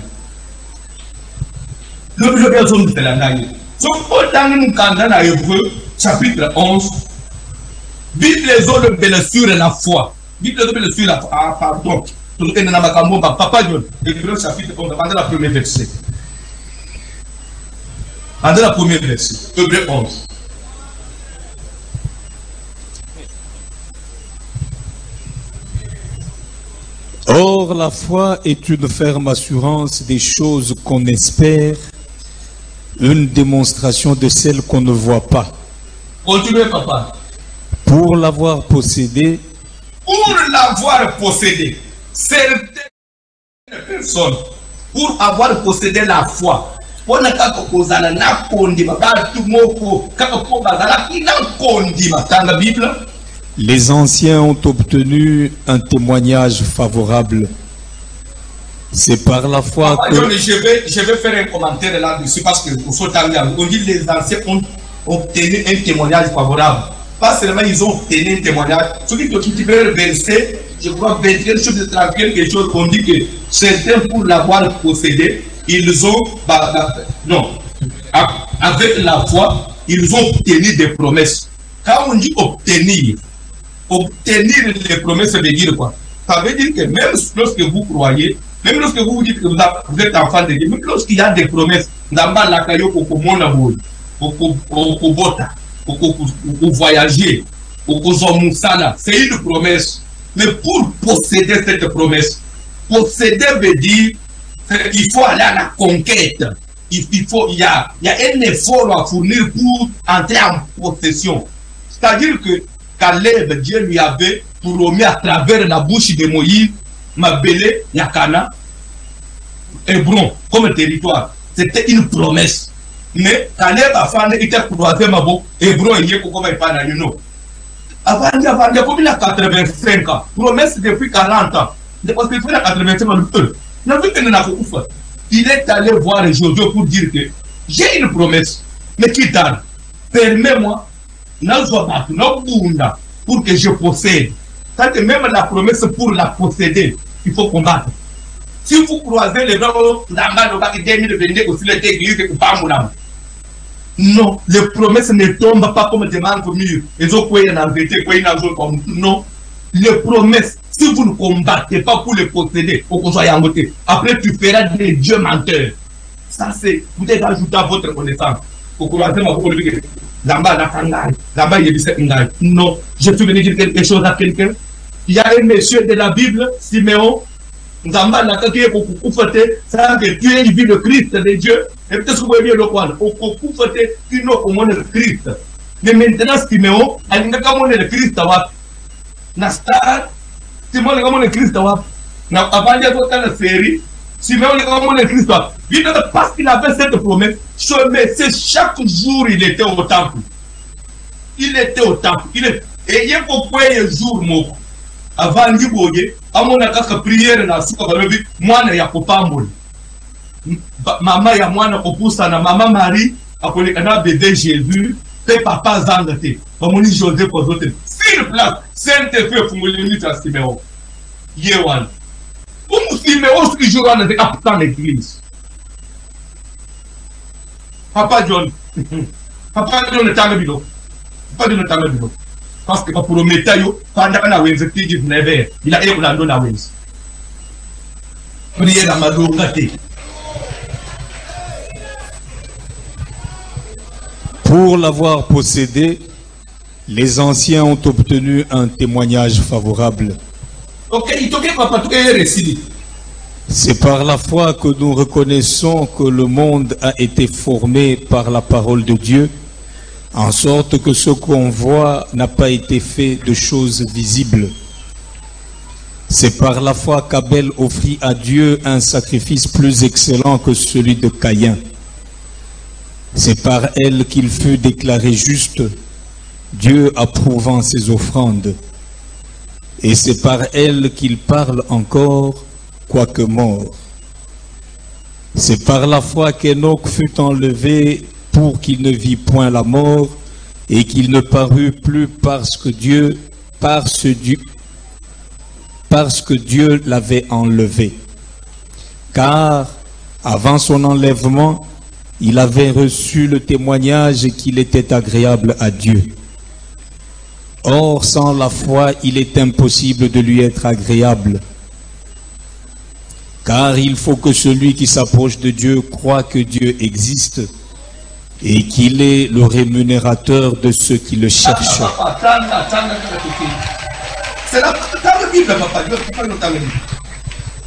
Le but de personne qui se l'a gagné. Sauf autant nous cantons dans Hébreu, chapitre 11. Vite les autres blessures et la foi. Vite les autres blessures et la foi. Ah, pardon. Papa John, Hébreu chapitre 11, pendant la première verset. Pendant la première verset, Hébreu 11. Or, la foi est une ferme assurance des choses qu'on espère, une démonstration de celles qu'on ne voit pas. Continuez, papa. Pour l'avoir possédé, certaines personnes, pour avoir possédé la foi, pour ne pas kozala na kondima ba tumoko kaka ko bazala ina kondima tanga Bible les anciens ont obtenu un témoignage favorable. C'est par la foi que... Je vais faire un commentaire là-dessus parce que on dit les anciens ont obtenu un témoignage favorable. Pas seulement ils ont obtenu un témoignage. Ce qui est le verset, je crois, 21 sur 30, quelque chose, on dit que certains, pour l'avoir possédé, ils ont... non. Avec la foi, ils ont obtenu des promesses. Quand on dit obtenir les promesses, ça veut dire quoi? Ça veut dire que même lorsque vous croyez, même lorsque vous dites que vous êtes enfant de Dieu, même lorsqu'il y a des promesses, pour voyager, c'est une promesse. Mais pour posséder cette promesse, posséder veut dire qu'il faut aller à la conquête. Il y a un effort à fournir pour entrer en possession. C'est-à-dire que Caleb, Dieu lui avait promis à travers la bouche de Moïse, Mabélé, Yakana, Hébron, comme territoire. C'était une promesse. Mais Caleb a fait, il était croisé Mabo, Hébron et Yéko comme il parle, avant, il y a 85 ans. Promesse depuis 40 ans. Parce qu'il fait 85 ans, il est allé voir Josué pour dire que j'ai une promesse. Mais qui t'a? Permets-moi, pour que je possède. Ça que même la promesse pour la posséder, il faut combattre. Si vous croisez les gens, non, les promesses ne tombent pas comme des manques mûres. Non, les promesses, si vous ne combattez pas pour les posséder, pour qu'on soit en côté, après tu feras des dieux menteurs. Ça c'est, vous devez ajouter à votre connaissance. Non, je suis venu dire quelque chose à quelqu'un. Il y a un monsieur de la Bible, Siméon, c'est que tu es une vie de Christ, de Dieu. Et peut-être que vous voyez le quoi, tu n'as pas le Christ. Mais maintenant, Siméon, il n'a pas le Christ. Nastar, Siméon n'a pas le Christ. Avant de faire la série, Siméon n'a pas le Christ. Parce qu'il avait cette promesse, ce monsieur, chaque jour, il était au temple. Il était au temple. Et il y a un jour, avant de dire, à mon attaque prière, moi, il n'y a pas de maman ya mwana kopusa na maman Marie akolekana bébé Jésus pe papa zangate bamoni Joseph kozote sur place Saint-Effet fungoli à Siméon yewan pour Siméon ce jour on était aptant l'église Papa John tamabilo Papa John tamabilo parce que pour promettre yo pendant na wenze tigi never il a écouté na wenze prière à madongate. Pour l'avoir possédé, les anciens ont obtenu un témoignage favorable. C'est par la foi que nous reconnaissons que le monde a été formé par la parole de Dieu, en sorte que ce qu'on voit n'a pas été fait de choses visibles. C'est par la foi qu'Abel offrit à Dieu un sacrifice plus excellent que celui de Caïn. C'est par elle qu'il fut déclaré juste, Dieu approuvant ses offrandes. Et c'est par elle qu'il parle encore, quoique mort. C'est par la foi qu'Enoch fut enlevé pour qu'il ne vit point la mort et qu'il ne parut plus parce que Dieu l'avait enlevé. Car, avant son enlèvement, il avait reçu le témoignage qu'il était agréable à Dieu. Or, sans la foi, il est impossible de lui être agréable. Car il faut que celui qui s'approche de Dieu croie que Dieu existe et qu'il est le rémunérateur de ceux qui le cherchent.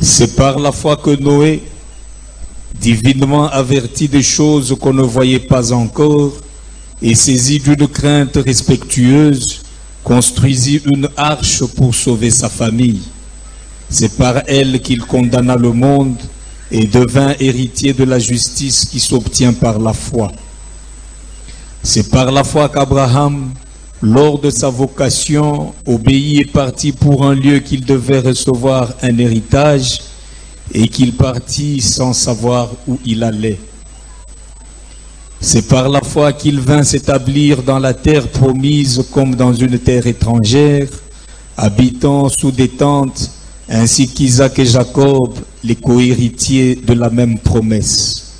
C'est par la foi que Noé, divinement averti des choses qu'on ne voyait pas encore, et saisi d'une crainte respectueuse, construisit une arche pour sauver sa famille. C'est par elle qu'il condamna le monde et devint héritier de la justice qui s'obtient par la foi. C'est par la foi qu'Abraham, lors de sa vocation, obéit et partit pour un lieu qu'il devait recevoir un héritage, et qu'il partit sans savoir où il allait. C'est par la foi qu'il vint s'établir dans la terre promise comme dans une terre étrangère, habitant sous des tentes, ainsi qu'Isaac et Jacob, les cohéritiers de la même promesse.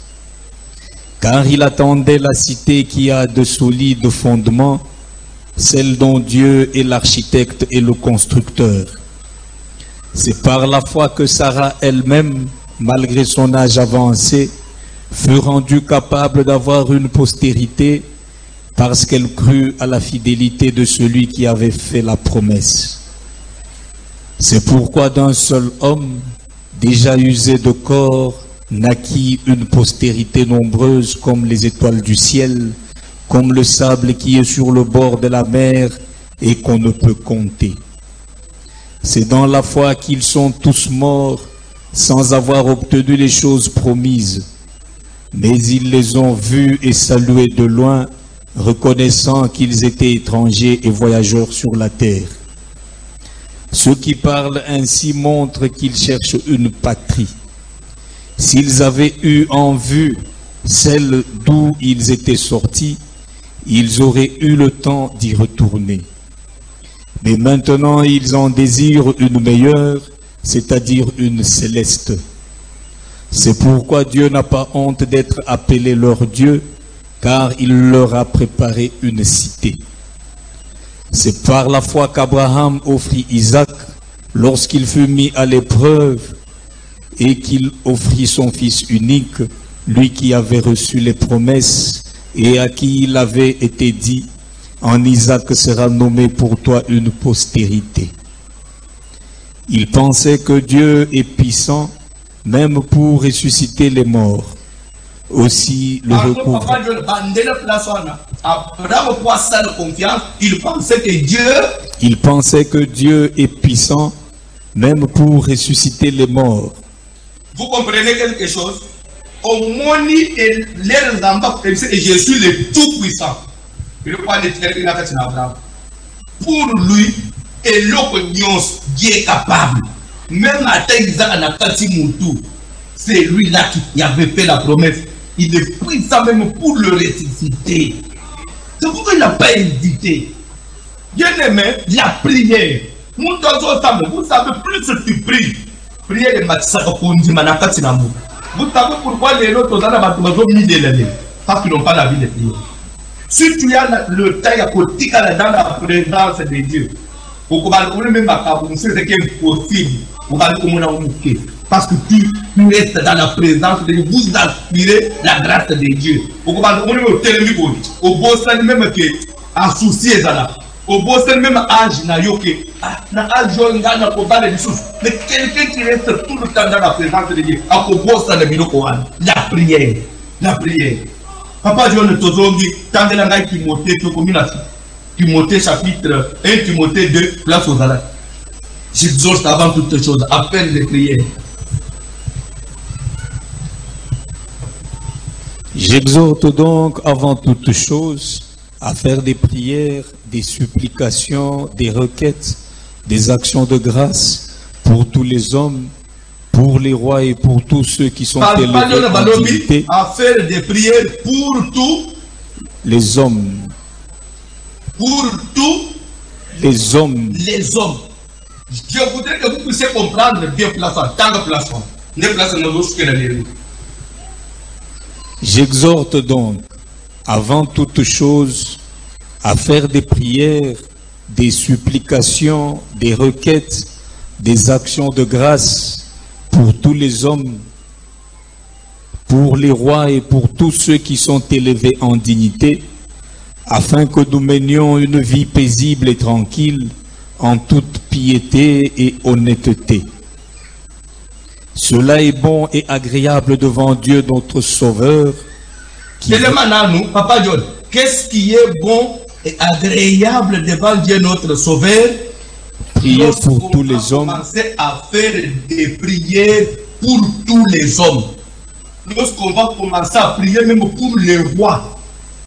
Car il attendait la cité qui a de solides fondements, celle dont Dieu est l'architecte et le constructeur. C'est par la foi que Sarah elle-même, malgré son âge avancé, fut rendue capable d'avoir une postérité parce qu'elle crut à la fidélité de celui qui avait fait la promesse. C'est pourquoi d'un seul homme, déjà usé de corps, naquit une postérité nombreuse comme les étoiles du ciel, comme le sable qui est sur le bord de la mer et qu'on ne peut compter. C'est dans la foi qu'ils sont tous morts sans avoir obtenu les choses promises, mais ils les ont vus et salués de loin, reconnaissant qu'ils étaient étrangers et voyageurs sur la terre. Ceux qui parlent ainsi montrent qu'ils cherchent une patrie. S'ils avaient eu en vue celle d'où ils étaient sortis, ils auraient eu le temps d'y retourner. Mais maintenant, ils en désirent une meilleure, c'est-à-dire une céleste. C'est pourquoi Dieu n'a pas honte d'être appelé leur Dieu, car il leur a préparé une cité. C'est par la foi qu'Abraham offrit Isaac lorsqu'il fut mis à l'épreuve et qu'il offrit son fils unique, lui qui avait reçu les promesses et à qui il avait été dit: en Isaac sera nommé pour toi une postérité. Il pensait que Dieu est puissant, même pour ressusciter les morts. Aussi le recouvre. Il pensait que Dieu est puissant, même pour ressusciter les morts. Vous comprenez quelque chose? Et je suis le tout-puissant. Pour lui, Dieu est capable. Même à c'est lui-là qui avait fait la promesse. Il est puissant même pour le ressusciter. C'est pourquoi il n'a pas hésité. Bien aimé, la prière. Vous savez, plus tu pries, prière de Matsaka Kundi Manakati Namu. Vous savez pourquoi les autres ont mis des l'année? Parce qu'ils n'ont pas la vie de prière. Si tu as le temps à dans la présence de Dieu, vous pouvez même c'est impossible. Parce que tu restes dans la présence de Dieu, vous aspirez la grâce de Dieu. Vous pouvez au beau même que associé au beau même âge na yoke na âge ngana ko bale bisous, mais quelqu'un qui reste tout le temps dans la présence de Dieu a ko bossa na biloko wana la prière. Papa John Tozongi tandela ngai Timothée to combination Timothée chapitre 1 Timothée 2 place aux Galates. J'exhorte avant toute chose à faire des prières. J'exhorte donc avant toute chose à faire des prières, des supplications, des requêtes, des actions de grâce pour tous les hommes, pour les rois et pour tous ceux qui sont élevés en dignité. À faire des prières pour tous les hommes. Pour tous les hommes. Les hommes. Je voudrais que vous puissiez comprendre bien plaçant, tant que plaçant. Ne plaçant que la vérité. J'exhorte donc, avant toute chose, à faire des prières, des supplications, des requêtes, des actions de grâce pour tous les hommes, pour les rois et pour tous ceux qui sont élevés en dignité, afin que nous menions une vie paisible et tranquille, en toute piété et honnêteté. Cela est bon et agréable devant Dieu notre Sauveur. Papa John, qu'est-ce qui est bon et agréable devant Dieu notre Sauveur? Prier pour tous les hommes. Commencer à faire des prières pour tous les hommes. Lorsqu'on va commencer à prier même pour les rois,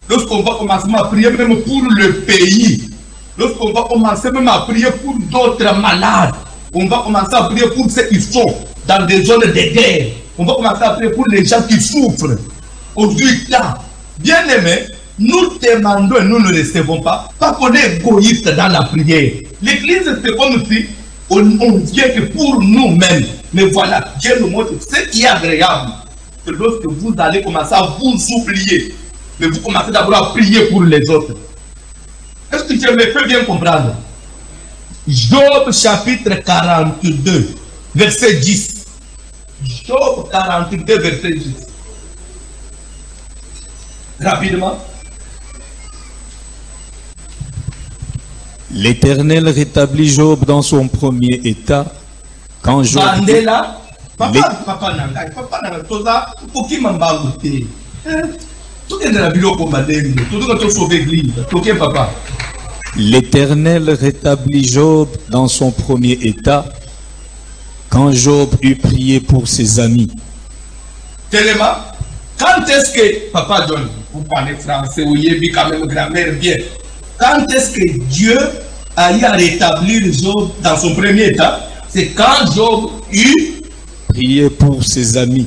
lorsqu'on va commencer à prier même pour le pays, lorsqu'on va commencer même à prier pour d'autres malades, on va commencer à prier pour ceux qui sont dans des zones de guerre. On va commencer à prier pour les gens qui souffrent. Aujourd'hui, bien aimé, nous demandons et nous ne recevons pas, parce qu'on est égoïste dans la prière. L'église, c'est comme si on vient que pour nous-mêmes. Mais voilà, Dieu nous montre ce qui est agréable. Que lorsque vous allez commencer à vous oublier, mais vous commencez d'abord à prier pour les autres. Est-ce que tu me fais bien comprendre? Job chapitre 42, verset 10. Job 42, verset 10. Rapidement. L'Éternel rétablit Job dans son premier état. Quand Job... L'Éternel rétablit Job dans son premier état quand Job eut prié pour ses amis. Tellement, quand est-ce que, Papa John, vous parlez français, vous avez quand même grammaire bien, quand est-ce que Dieu a eu à rétablir Job dans son premier état? C'est quand Job eut prié pour ses amis.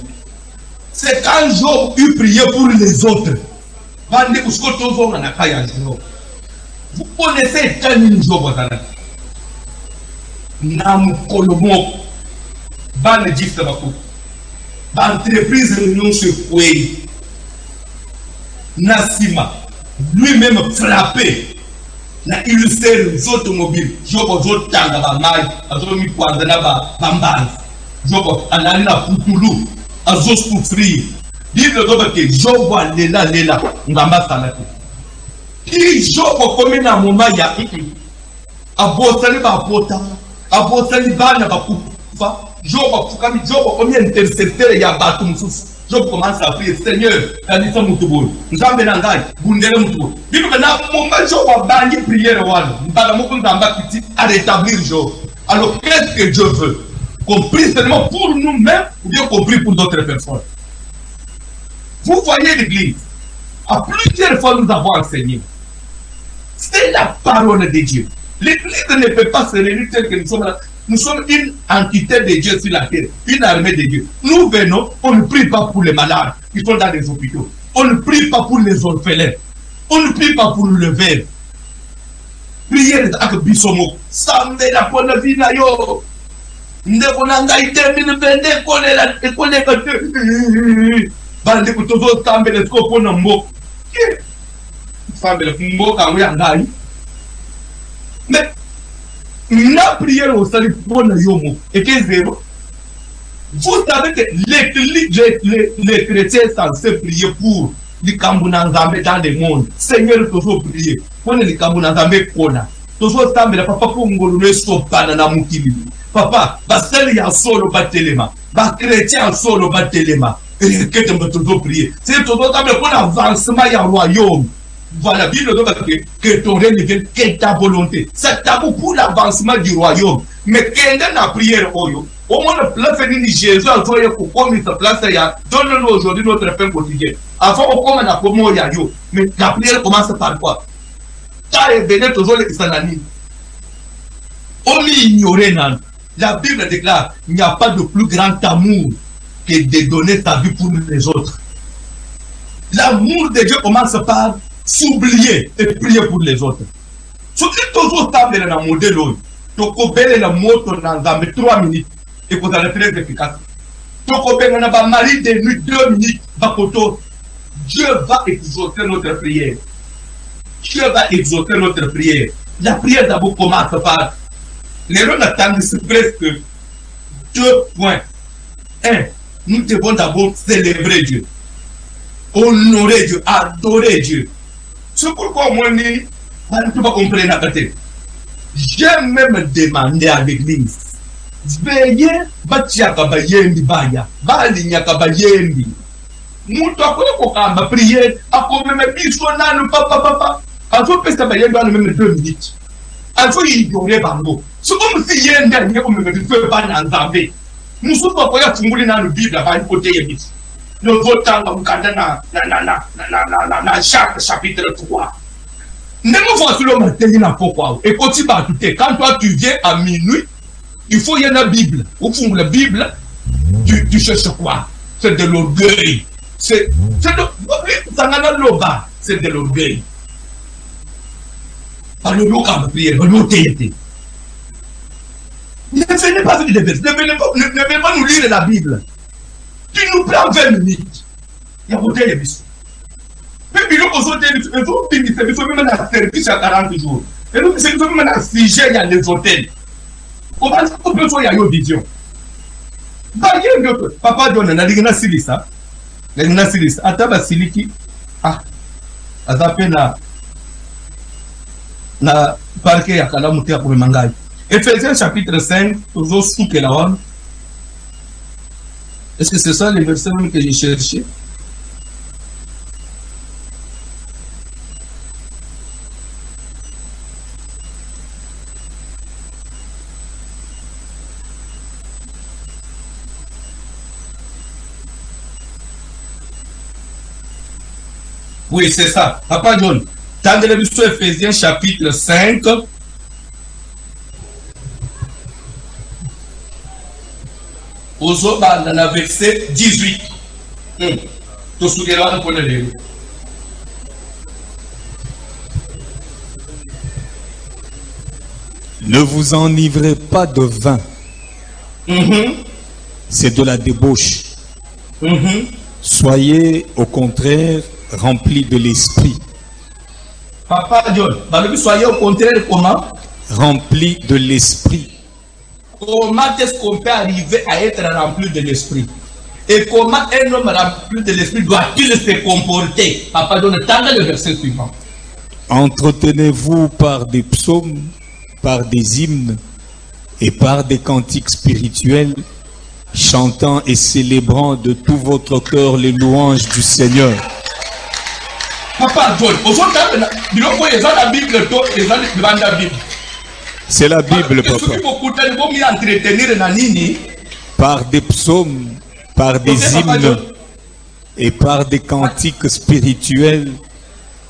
C'est quand Job eut prié pour les autres. Vous connaissez Camille Job, l'entreprise non se fouet. Nassima, lui-même frappé, n'a illustré les automobiles. Job aux autres tangas, mal, à zone mi poisana, bambaz. Job en allant pour Toulouse, à zone souffrir. Dit le Job que Job va lela, ngamba salate. Qui Job comme un moment ya, à Bosali ba pota, à Bosali ba na ba kufa. Job comme un intercepteur ya batum sous. Job commence à prier, Seigneur, Kanisa Moutouboul, Nzambe Nangai, Bundere Moutouboul. Dit que maintenant, Job a banni prière, à rétablir Job. Alors, qu'est-ce que Dieu veut? Qu'on prie seulement pour nous-mêmes ou bien qu'on prie pour d'autres personnes? Vous voyez l'église, à plusieurs fois nous avons enseigné. C'est la parole de Dieu. L'église ne peut pas se réunir tel que nous sommes là. Nous sommes une entité de Dieu sur la terre, une armée de Dieu. Nous venons, on ne prie pas pour les malades qui sont dans les hôpitaux. On ne prie pas pour les orphelins. On ne prie pas pour le verre. Prière avec Bissomo. Sambe la bonne vie na yo. Ndekonanga itemine bende kolela ekoleka te. Bande kutozo sambe le skopo na mbo. Sambe le mbo kamwe angai. Mais la prière au salut pour le yomo et que zéro. Vous savez que les chrétiens sont censés prier pour les Kambunanzambe dans le monde. Seigneur, toujours prier. Pour les Kambunanzambe kona. Toujours tambe papa pour ngolune stopana na mukili. Papa, baseli ya solo batelema. Ba chrétien solo batelema. Et que tu toujours prier. C'est toujours tambe pour l'avancement ya royaume. Voilà, Bible que ton règne vienne, que ta volonté. C'est tabou pour l'avancement du royaume. Mais quand la prière, au moins le place de Jésus, à toi, pour comme il se place, donne-nous aujourd'hui notre pain quotidien. Avant, on commence à comment il y a yo. Mais la prière commence par quoi? Car il venait toujours les salanies. On ignorait, la Bible déclare il n'y a pas de plus grand amour que de donner ta vie pour les autres. L'amour de Dieu commence par s'oublier et prier pour les autres. Si tu es toujours stable dans le modèle, tu peux la moto dans 3 minutes et vous allez très efficace. Tu peux le mari de nuit 2 minutes. Dieu va exaucer notre prière. Dieu va exaucer notre prière. La prière d'abord commence par l'erreur d'attendre, c'est presque 2 points. 1. Nous devons d'abord célébrer Dieu, honorer Dieu, adorer Dieu. C'est pourquoi moi, je ne peux pas comprendre la tête. J'ai même demandé à l'église, veillez, batiaka bayendi baya, balinyaka bayendi. Moutou akoye kokamba prière, akome me bisona no papa. Alfo pesa bayendi anu même 2 minutes. Alfo ignorer bango. C'est comme si yendi anye comme me feu pas na nzambe. Musu papa ya funguli na Bible ba côté yebi. Nous votons na Jacques chapitre 3. Et quand toi tu viens à minuit, il faut y avoir la Bible. Au fond, la Bible, tu cherches quoi? C'est de l'orgueil. C'est de l'orgueil. Par le mot comme prière, le mot tété. Ne venez pas faire des versets, ne venez pas nous lire la Bible. Tu nous prends 20 minutes. Il y a côté les bisous. Mais il faut même un service à 40 jours. Et nous, c'est même un sujet, il y a les hôtels. On va dire qu'il y a une vision. Papa John, on a dit que c'est ça. C'est ça. Attends, Siliki. Ah, à peine na parquet ya kala mutia pour mangai. Ephésiens chapitre 5, toujours sous que la. Est-ce que c'est ça les versets même que j'ai cherché? Oui, c'est ça. Papa John, dans l'émission Ephésiens chapitre 5, dans le verset 18. Ne vous enivrez pas de vin. C'est de la débauche. Soyez au contraire remplis de l'esprit. Papa John, soyez au contraire comment? Remplis de l'esprit. Comment est-ce qu'on peut arriver à être rempli de l'esprit? Et comment un homme rempli de l'esprit doit-il se comporter? Papa John, tendez le verset suivant. Entretenez-vous par des psaumes, par des hymnes et par des cantiques spirituels, chantant et célébrant de tout votre cœur les louanges du Seigneur. Papa John, c'est la Bible, papa. Par des psaumes, par des hymnes et par des cantiques spirituels,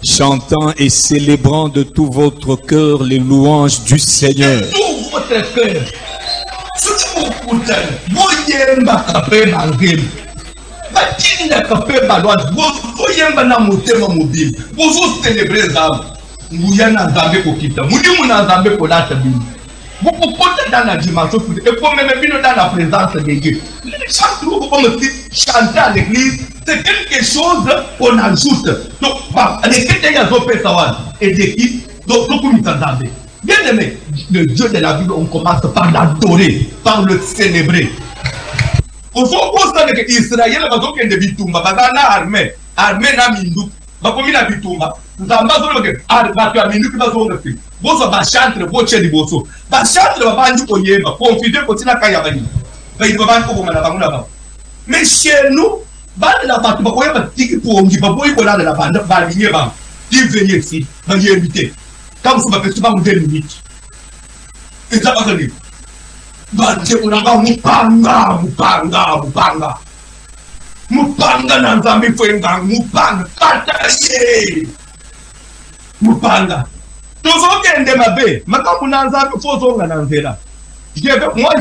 chantant et célébrant de tout votre cœur les louanges du Seigneur. De tout votre cœur. Vous pouvez dans la dimension et pour même dans la présence de Dieu. Chaque jour, comme chanter à l'église, c'est quelque chose qu'on ajoute. Donc, les chrétiens et des qui, donc, bien aimé, le Dieu de la Bible, on commence par l'adorer, par le célébrer. On se pose avec Israël, on va dire que Bitumba, parce qu'on a armée na mindu, on va dire Bitumba. Nous avons besoin de mindu qui va se faire. Boso ba chantre boche di boso ba chantre ba bandu koyeba confider ko tina kaya bani ba iba ban ko mala banguna ba mais chez nous ba la ba ba koyeba tiki pour ngi ba boy ko la la banda ba ligne ba di venir ici ba y inviter comme ça ba festival mu 2 minutes et ça va venir ba te una ba mupanga na nzambi fwenga mupanga kataye mupanga. Moi,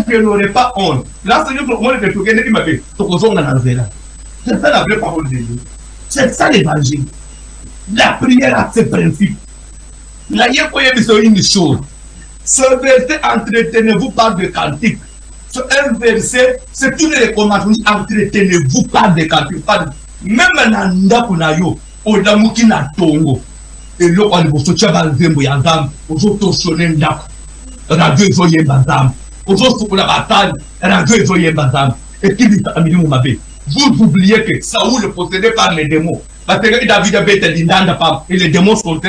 je n'aurais pas honte. Là, c'est juste moi qui c'est ça la vraie parole de Dieu. C'est ça l'évangile. La prière a ses principes. Là, il y a une chose. Ce verset, entretenez-vous par des cantiques. Ce verset, c'est une recommandation. Entretenez-vous par des cantiques. Même un ndakunayo, odamuki na tongo. Et là, on va se faire des choses, on va se faire des choses, on va se faire des choses, on va se faire des choses, et qui dit à vous oubliez que Saoul possédé par les démons. Parce que David a été l'indanda et les démons sont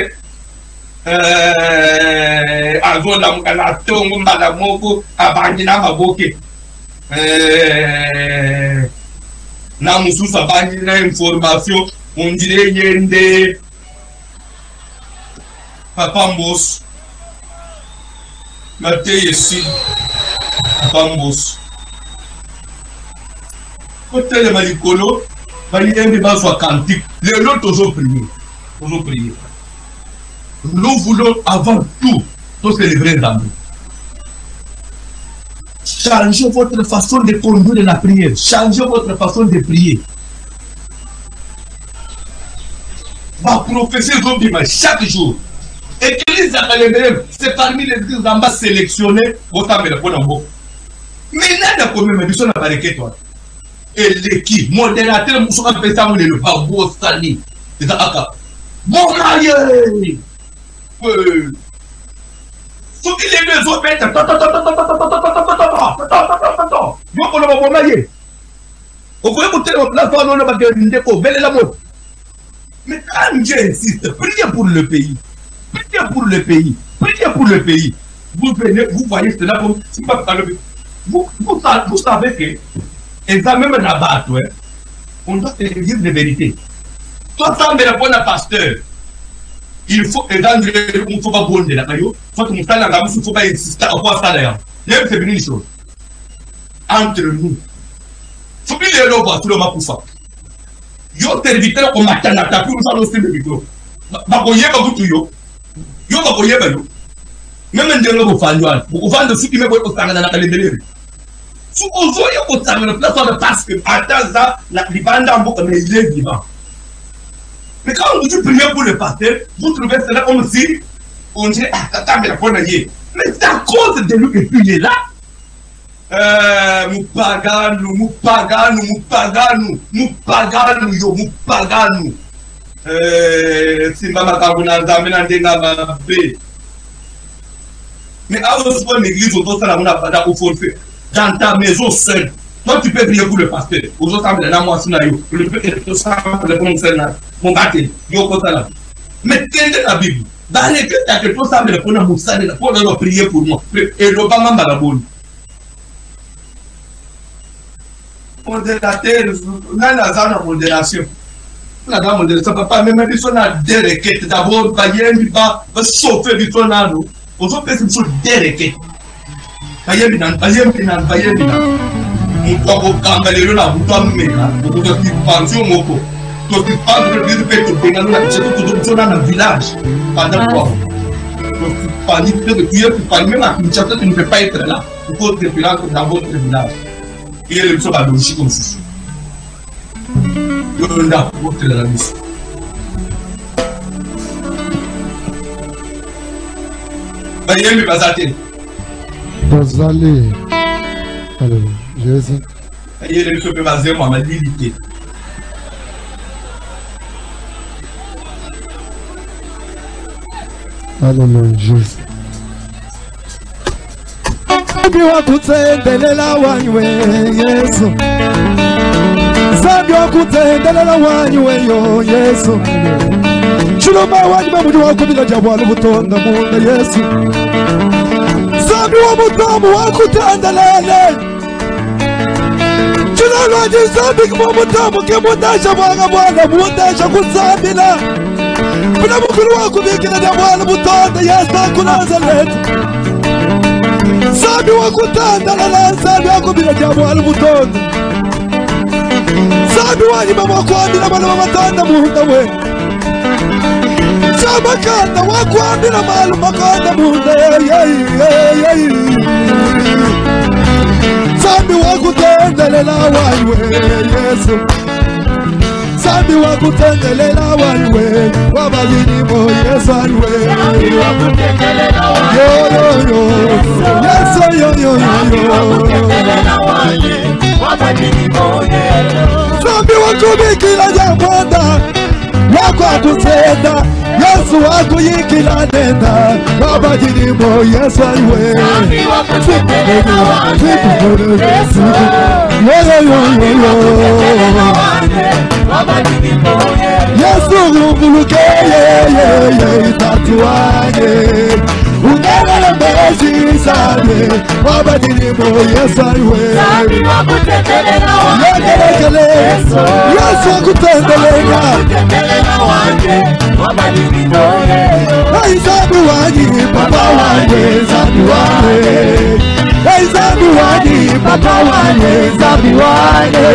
la tongo, malamoko, abandina maboke. Namusu sabandina information, on dirait yende. Papa Mbos, Mathieu ici, Papa Mbos. Côté de Malikolo, il y a des bases cantiques. Les autres toujours prier. Toujours prier. nous voulons avant tout célébrer Zambé. Changez votre façon de conduire la prière. Changez votre façon de prier. Ma prophétie chaque jour. Église à Kalébélé, c'est parmi les églises en bas sélectionnées. Maintenant, il y a quand même une personne à toi. Et l'équipe, modérateur, nous sommes fait ça, le babo sali. C'est ça, bon marié. Faut qu'il les deux autres mettent. Mais quand Dieu insiste, priez pour le pays. Priez pour le pays. Priez pour le pays. Vous venez, vous voyez cela comme si pas vous savez que même là-bas, on doit te dire des vérités. Toi, ça me répond à pasteur. Il faut que il faut pas bondir là, il faut que il faut pas insister à quoi ça d'ailleurs. C'est une chose. Entre nous, il faut que les lois tout le monde pour yo serviteur au matin na tapi nous allons se bito ba koyeba kutu yo ba koyeba yo même ndelo ko fanywa ko vendre ce qui me boy ko sangana na Kalebele fu ozo yo ko sangana place parce que ataza la libanda mboka mais il est vivant. Mais quand vous priez pour le pasteur, vous trouvez cela comme si on dirait attends mais la bonne mais c'est à cause de lui que tu es là. Mupagano. Simba makabuna zamena ndenga mabe. Mais avant de voir l'église, autour ça, on a pas d'afforfait. Dans ta maison seule, toi tu peux prier pour le pasteur. Aux autres, ça me donne moi sinayo. Le peut être ça, le conseil là. Mon gâté, yo comme ça là. Mais quelle est la Bible? Dans les cas que tout ça me répond à Moussa, pour leur prier pour moi. Et l'Obama m'a la bonne. Modérateur, on a la modération. La modération, papa, même si on a des requêtes, d'abord, il va sauver Vitonado. On va faire une chose des requêtes. Il est le plus logique comme ça. Il y a la mission. Il y a Bazali. Alors, Jésus. Il y a le plus basé sur ma dignité. Alléluia, Jésus. Zambi wakutendelela wanywe Yesu. Zambi wakutendelela wanywe yo Yesu. Chuluma wanywe mudi wakubila jabwalu butonda munda Yesu. Zambi wa mutamu wakutendelele. Chuluma zambi kwa mutamu kemundasha mwaga mwaga mundasha kuzambila. Kuna mukuru wakubikila jabwalu butonda Yesu akunazaleta. Zambi wakutandalala, zambi wakubila jabwalu butonda. Zambi wanyima wakwambila bana bamatanda munda we. Zamakanda wakwambila malu makanda munda Zambi wakutendelela wanywe Yesu. Zambi wakutendelela wanywe wabalilimo Yesu anywe. Zambi wakutendelela wanywe Yesu yo Zambi wakubikila jabwanda wakwakusenda Yesu wakuyikila nenda wabalilimo Yesu anywe. Zambi wakutendelela wanywe Yesu Yesu nguluke tatuaje ungelele mbezi sabe wabadilimo Yesu aywe. Zambi wakutendelela wanje Yesu wakutendelela wanje wabadilimo Hey zambi wanje papa wanje zambi wanje Hey zambi wanje papa wanje zambi wanje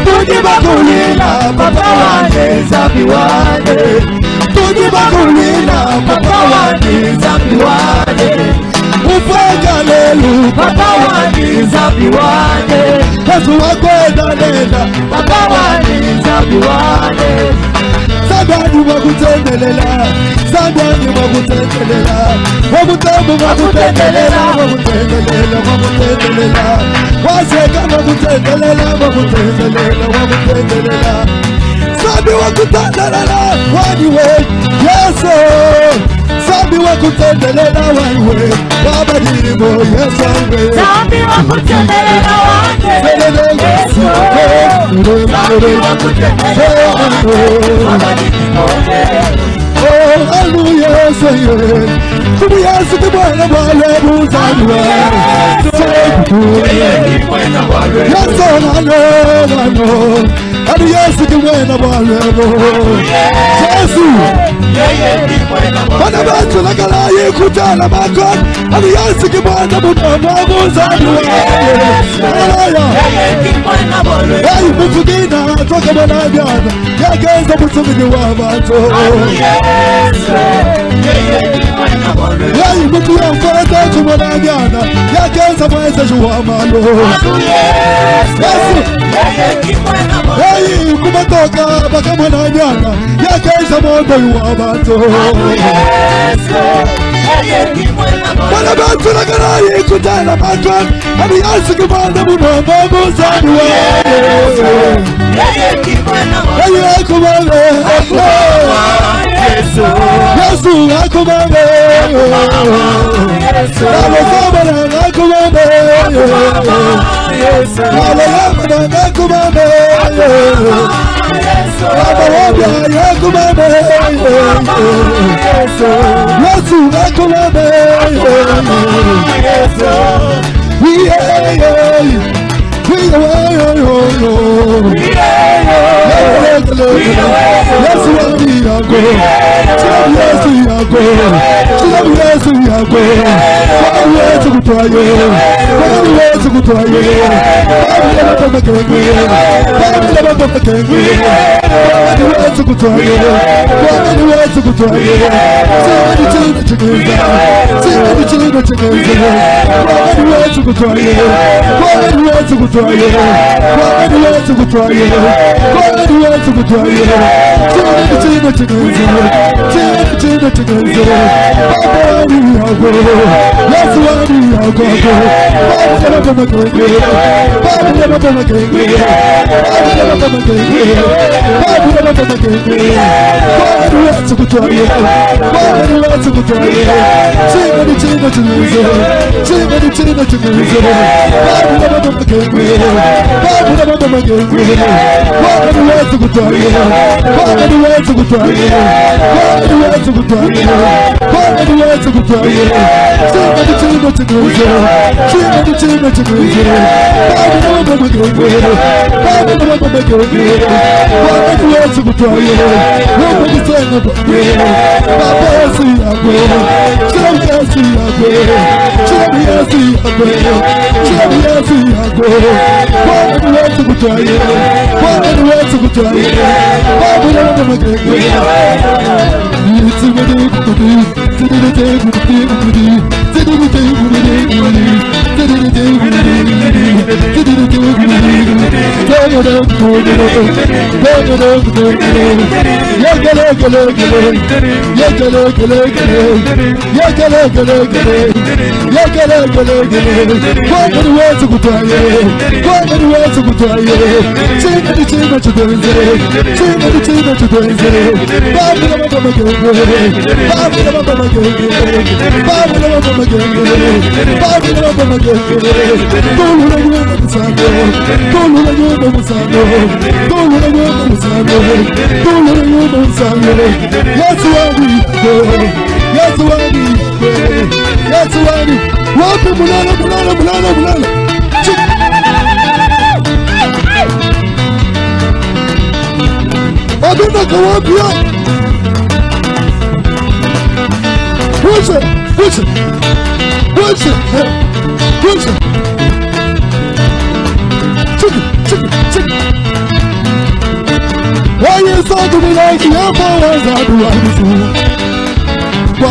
Tuji bakulila papa wanje zambi wanje Tuji bakulila papa wani zambi wane upagalelu papa wani zambi wane Yesu wakwenda nenda papa wani zambi wane Sabani wakutendelela Sabani wakutendelela Wakutembu wakutendelela Wakutendelela Wakutendelela Waseka wakutendelela Wakutendelela Wakutendelela Sabi wakutendelela Waniwe Yesu Sabi wakutendelela Waniwe Baba diribo Yesu Waniwe Sabi wakutendelela Waniwe Yesu Sabi wakutendelela Oh, hallelujah, say it. To be asked to buy the Bible, yes, I know. And yes, to win the Bible. Yes, when I'm about to like a lie, you could tell about God. And yes, to buy the Bible, hey, but forget now, talk about Abian. Yeah, guys, I'm putting the Wabato. Yeah, you put your father to Abiana. Yeah, guys, I'm going to Wamalo. Hey, Kumatoka, Bakamanana. Yeah, guys, I'm on the Wabato. What about to the guy you could tell about God? And he asked you about the Bubbles anyway. Hey, come on, yes, come on, Why you talk to me like your powers are the one?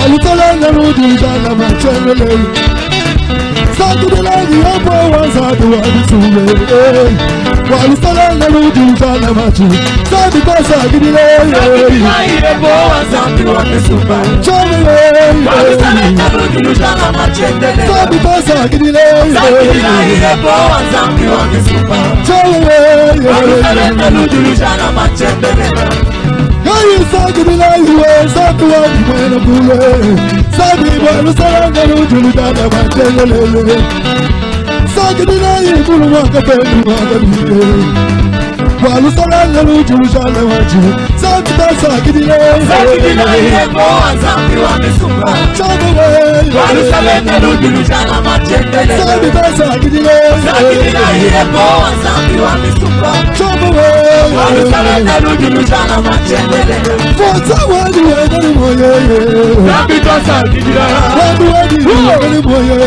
Walutalanga Rudijana Machenele Sakudilagi Apo Wazadu Wadisule Walutalanga Rudijana Machi Sabita Sagidile Apo Wazadu Wadisuba Chanele Walutalanga Rudijana Machenele Sabita Sagidile Apo Wazadu Wadisuba Chanele Walutalanga Rudijana Machenele Hey, Sakudila, you are Sakuan, when a bullet. Sadi, Walutalanga Rudijana Machenele Sakudila, you will walk a bed, Walutalanga Rudijana Machi Sabita Sagidile Apo Wazadu Wadisuba Chanele Walutalanga Rudijana Machenele Sabita Sagidile Apo Wazadu Wadisuba Chanele Walutalanga Rudijana Machenele Forza wadi wadi moye Sabita Sagidile Wadi wadi wadi moye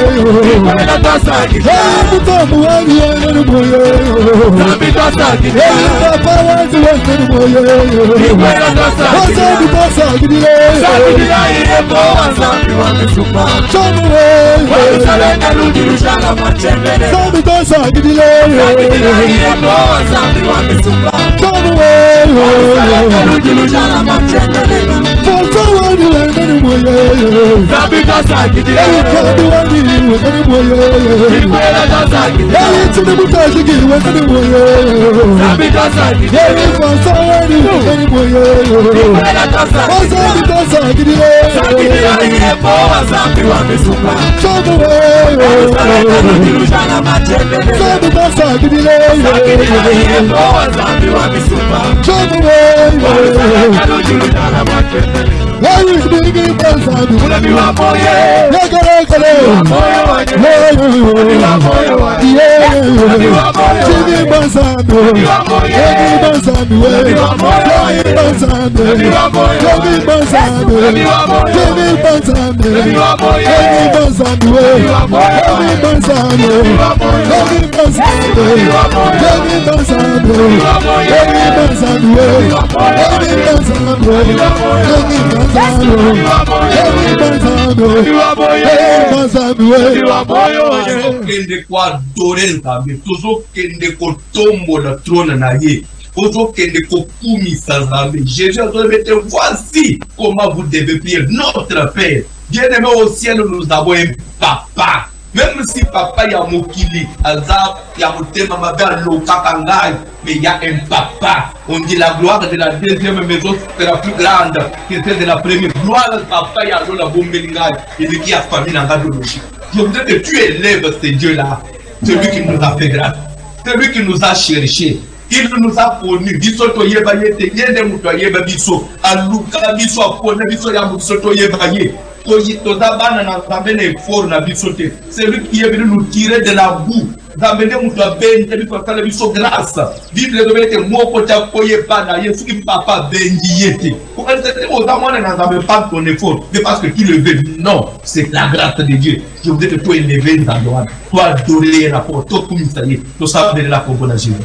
Sabita Sagidile Mutambu wadi wadi moye Sabita Sagidile Papa wadi wadi moye Sabita Sagidile Apo Wazadu Wadisuba Chanele Walutalanga Rudijana Machenele Sabita Sagidile Apo Wazadu Wadisuba Chanele Walutalanga Rudijana Machenele Forza wadi wadi moye Sabita Sagidile Wadi wadi moye Chidimutaji wadi moye Sabita Sagidile Forza wadi moye Sabita Sagidile Apo Wazadu Wadisuba Chanele Walutalanga Rudijana Machenele Sabita Sagidile Apo Wazadu Wadisuba Chanele Walutalanga Rudijana Machenele Why is bringing Bansadu? Ulabi wa moye. Lekale kale. Moye waje. Ulabi wa moye waje. Ulabi wa moye. Chini Bansadu. Ulabi wa moye. Ulabi Bansadu. Ulabi wa moye. Ulabi Bansadu. Ulabi wa moye. Ulabi Bansadu. Ulabi wa moye. Ulabi Bansadu. Ulabi wa moye. Ulabi Bansadu. Ulabi wa moye. Ulabi Bansadu. Ulabi wa moye. Ulabi Bansadu. Ulabi wa moye. Ulabi Bansadu. Ulabi wa moye. Ulabi Bansadu. Ulabi wa moye. Ulabi Bansadu. Ulabi wa moye. Kende kwa dorenta me tozo kende ko tombo la trône na ye tozo kende ko kumisa zambe Jésus a dit voici comment vous devez prier notre Père bien-aimé au ciel nous avons un papa. Même si papa ya mokili azab ya motema mabe lokakangai, mais il y a un papa. On dit la gloire de la deuxième maison sera plus grande que celle de la première. Gloire papa ya la bombelingai et de qui a famille dans la logique. Je voudrais que tu élèves ce Dieu-là, celui qui nous a fait grâce, celui qui nous a cherché. Il nous a fourni, biso to yeba yete, yende muto yeba biso, aluka biso apone biso ya biso to yeba ye. C'est lui qui est venu nous tirer de la boue. D'amener mon ben, de biso grâce. Vivre le domaine de mon côté, koye pana, yesu qui papa bendiete. Pour elle, c'est aux amants n'avait pas ton effort, mais parce que tu le veux. Non, c'est la grâce de Dieu. Je voudrais que toi élever dans l'oie, toi adorer la porte, toi comme ça y est, toi savoir de la composition de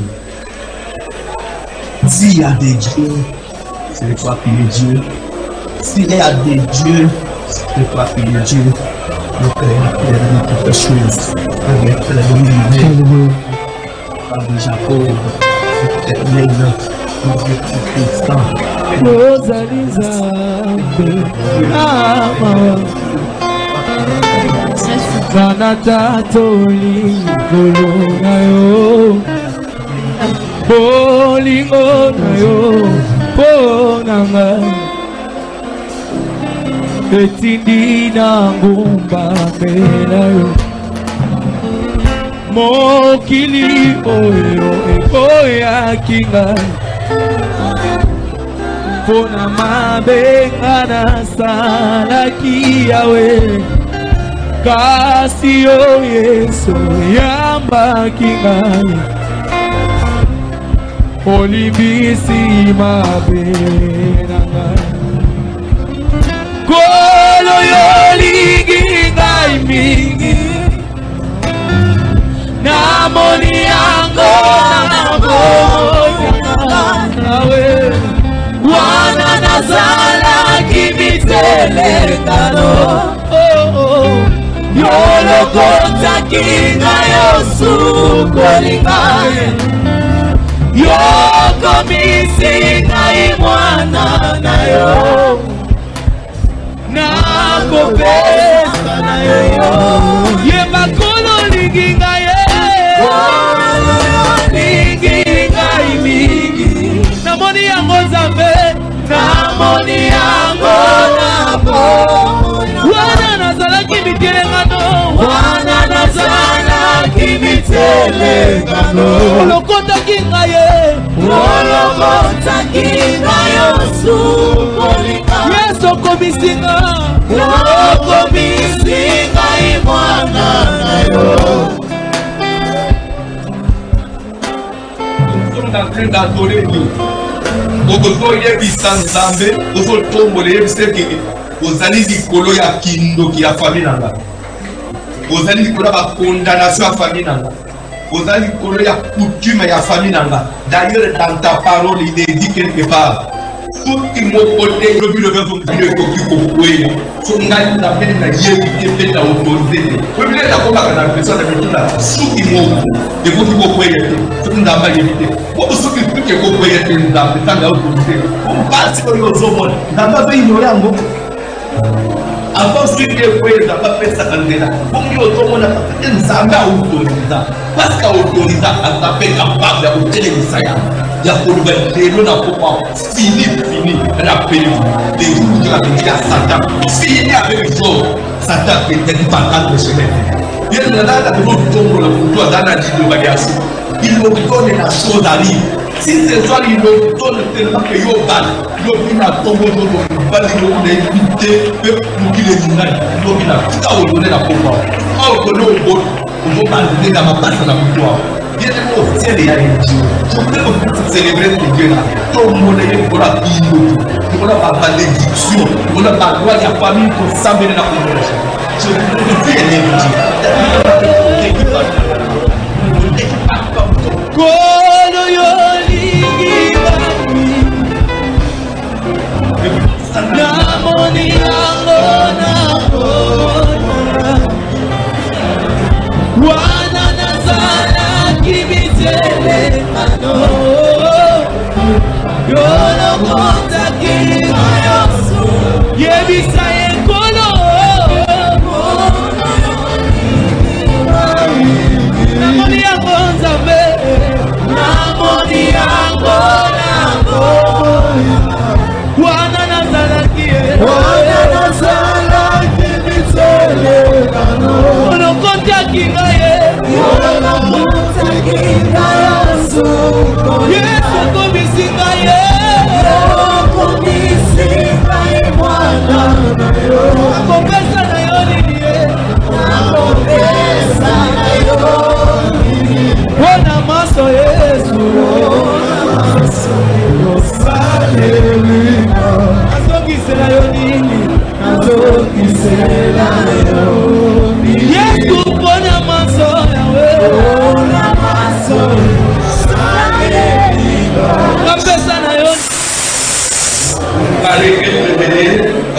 Jésus. S'il y a des dieux, c'est toi qui es Dieu. S'il y a des dieux, c'est toi qui es Dieu. Le créateur de toutes choses, le maître de l'univers, de Jacob, l'éternel, le Dieu tout-puissant. Bolingo na yo, bonanga etindi na ngumba mela yo mokili oyo ekoya kinga pona mabenga na salaki yawe kasi yo Yesu yamba kinga olibisi mabenanga kolo yolingi ngai mingi namoni yango nawe wana nazalaki mitele kano kinga yosukolinga yokomisinga imwana nayo nakopesa nayo yebakolo linginga ye linginga imingi namoni yango Nzambe namoni yango nabo wana nazalaki mitelengano wana nazalaki mitelengano olokotaki ngaye olokotaki ngayo sukolinga yesu komisinga komisinga imwana nayo okozoyebisa Nzambe ozotombola yebiseke ozali likolo ya kindoki ya famille nanga ozali likolo ya bakondamnation ya famille nanga ozali likolo ya coutume ya famille nanga. D'ailleurs dans ta parole il est dit quelque part soki moko te lobi lobi bino ekoki kokwela so ngai Nzambe na yebi te mpe na autorité te obile nakomaka na personne na mituna soki moko ekoki kokwela te soki Nzambe ayebi te oyo soki tuki ekokwela te Nzambe tanga autorité ompasi oyo ozomona Nzambe azoignore yango avant soki ekokwela Nzambe apesaka nzela bongi ozomona te Nzambe autorisa parce que autorisa Nzambe capable ya kotelemisa yango ya koloba lelo na pokwa fini rappelez-vous les jours de la vie à Satan fini avec Job Satan était battant de chemin bien là la tombe le couteau dans la dit de bagage il nous donne la chose arrive si ce soir il nous donne tellement que yo bal yo bina tombe do bal yo ne éviter que nous qui les dinai yo bina tout au donner la pokwa au kono au on va parler dans ma place na pokwa. Bien sûr, c'est les aïeux. Je peux célébrer ce Dieu là. Tout le monde est pour la vie, pour la malédiction, pour la gloire de la famille, pour s'amener la conversion. Je veux dire les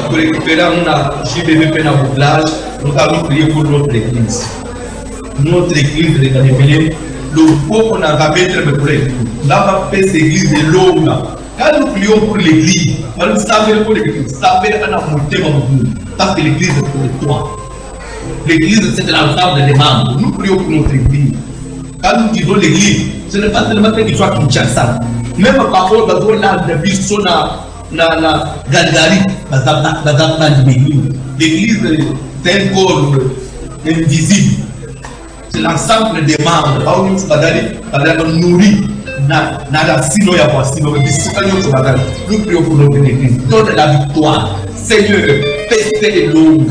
pour récupérer un JBV na bouclage, nous allons prier pour notre église. Notre église de Canébélé, le pauvre qu'on a mettre le prêt. Là, on va faire cette église de l'homme. Quand nous prions pour l'église, nous savons pour l'église, nous savons qu'on a monté dans nous. Parce que l'église est pour toi. L'église, c'est l'ensemble des membres. Nous prions pour notre église. Quand nous disons l'église, ce n'est pas seulement qu'il soit Kinshasa. Même par contre, dans la vie, na Galgari, l'église c'est un corps invisible. C'est l'ensemble des membres. Nous nourrir na la sino ya sino. Nous prions pour notre église. Donne la victoire. Seigneur, fais l'homme.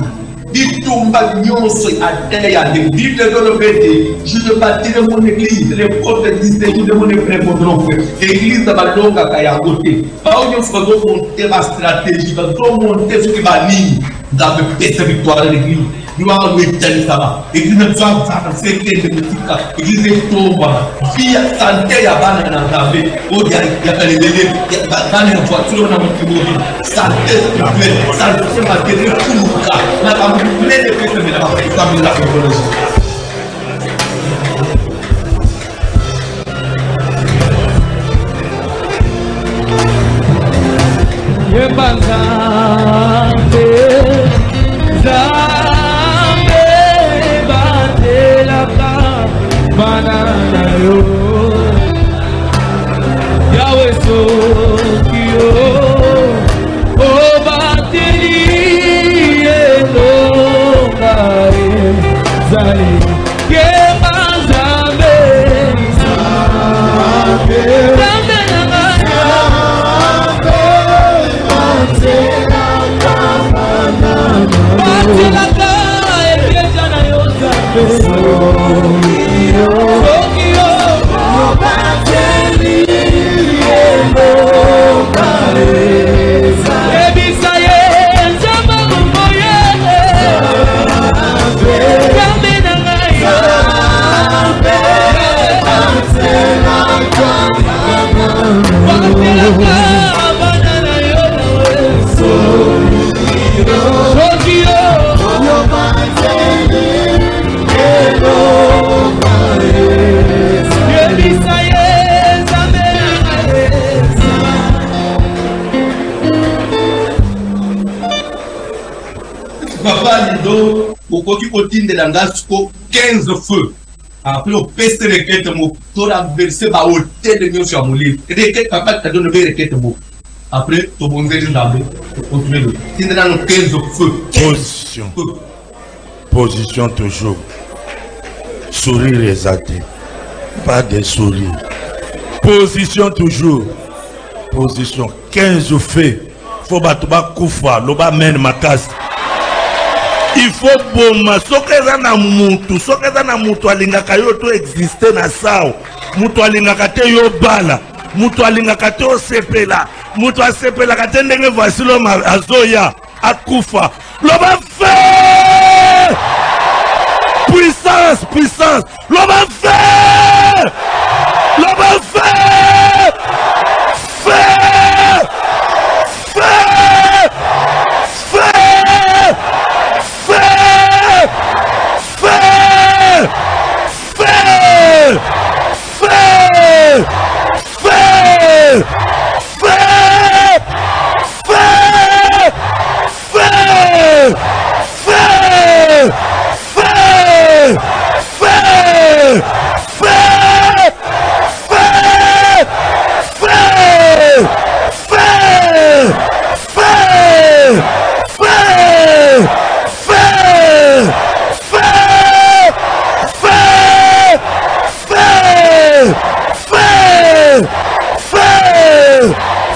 Bitumba nyonso ateya de vivre dans le pété. Je te bâtirai mon église. Les portes existent. Je demande frère mon frère. Église de Balonga kaya côté. Pas où nous faisons monter ma stratégie. Nous faisons monter ce qui va ligne. Dans le pété victoire de l'église. Nous allons éteindre ça va. Église de Jean, ça va faire des musiques. Église de Tomba. Via santé ya bana na nzambe. Oya ya kalebele. Ya bana ya voiture na mokimori. Santé spirituelle. Santé matérielle. Kumuka. Na kamulele pesa bila kwa examen la psychologie. Zambe, Zambe, Bandelaka, Banana yo, Yahweh Sokio, O Bateli, Elongae, Zali, Kema Zambe, Zambe, Zambe Nangaya, Batilaka, Ekejana yo Zambe, Sokio, Sokio, O Bateli, Elongae, Ebisaye, Zamba Mboye, Zambe Nangaya, Batilaka, Banana yo, Sokio, Ebisaye, Zambe Papa Lido, pourquoi tu continues de l'angasco 15 feux. Après, au peste de requête, tu as versé ma hôtel de mieux sur mon livre. Et requête, papa, tu as donné une requête. Après, tu as bon zéro d'abord. Tu continues. Tu as donné 15 feux. Position. Position toujours. Sourire exalté. Pas de sourire. Position toujours. Position. 15 faits. Faut battre Koufa. Loba mène ma casse. Il faut bomba. Sokeza na mutu. Sokeza na mutu alingaka yo to existe na sao. Mutu alingaka te yo bala. Mutu alingaka te o sepela. Mutu asepela kate ndenge Vasilo azoya. Akufa. Loba fait. Puissance, puissance. L'homme fait. L'homme fait. Fait. Fait. Fait. Fait. Fait. Fait. Fait.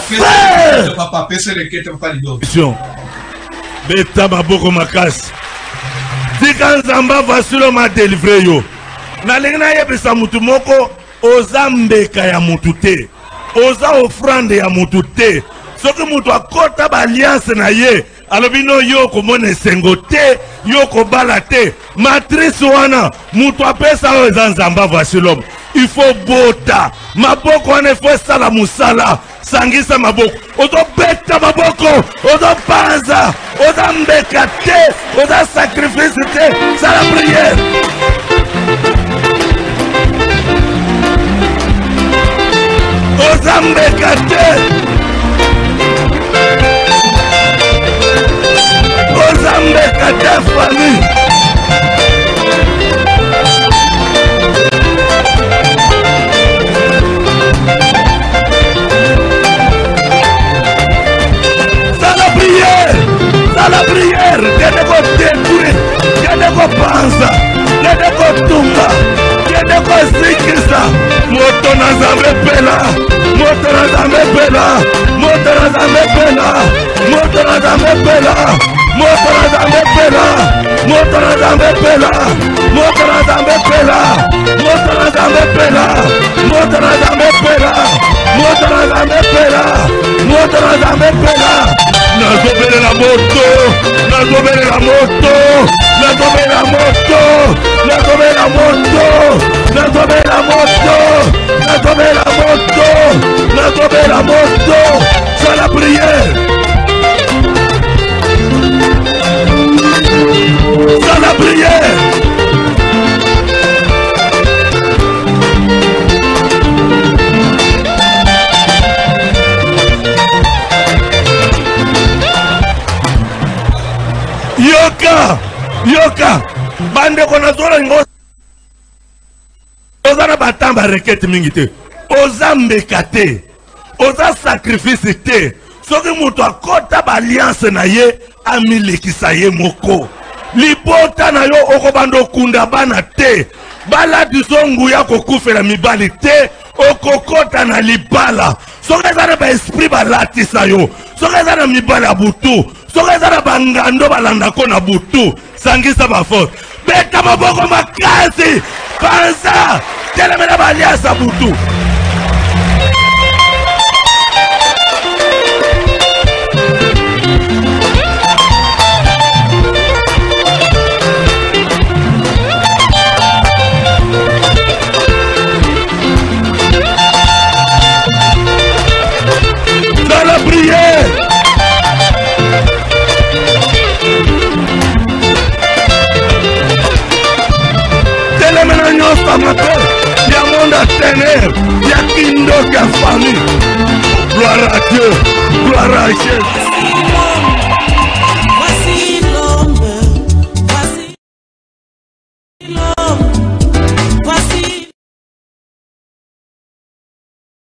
Fait. Papa, pèse requête, Papa Lido. Beta maboko makasi. Tika nzamba Vasilo ma délivré yo. Nalingna yebisa mutu moko oza mbeka ya mutu te. Oza offrande ya mutu te. Soki mutu akota ba alliance na ye. Alobino yo komone sengo te, yo kobala te. Matrice wana mutu apesa o eza nzamba Vasilo. Il faut bota. Maboko wana faut sala musala. Sangisa maboko. Ozo beta maboko. Ozo panza. Ozo mbeka te. Ozo sacrifice te. C'est la prière. Ozo mbeka te. Ozo mbeka te famille. La prière, tiene ko détruire, tiene ko panza, tiene ko tunga, tiene ko sikisa. Moto na zambe pela, moto na zambe pela, moto na zambe pela, moto na zambe pela, moto na zambe pela, moto na zambe pela, moto na zambe pela, moto na zambe pela, moto na zambe pela, moto na zambe pela, moto na zambe pela. Nazobele la moto, nazobele la moto, nazobele la moto, nazobele la moto, nazobele la moto, nazobele la moto, nazobele la moto, c'est la prière. C'est la prière. yoka bande kona zola ngo ozana batamba requête mingi te oza mbeka te oza sacrifice te soki mutu akota baliance na ye amilekisa ye moko libota na yo okobanda okunda bana te baladiso nguya kokufela mibali te okokota na libala soki eza na baesprit balatisa yo soki eza na mibali ya butu soki eza na bangando balandako na butu sangisa baforce beta maboko makasi panza telemela baliasa butu dans la prière. Telemena nyonso matin, ya monde à ténèbres, ya kindo ya famille. Gloire à Dieu, gloire à Jésus.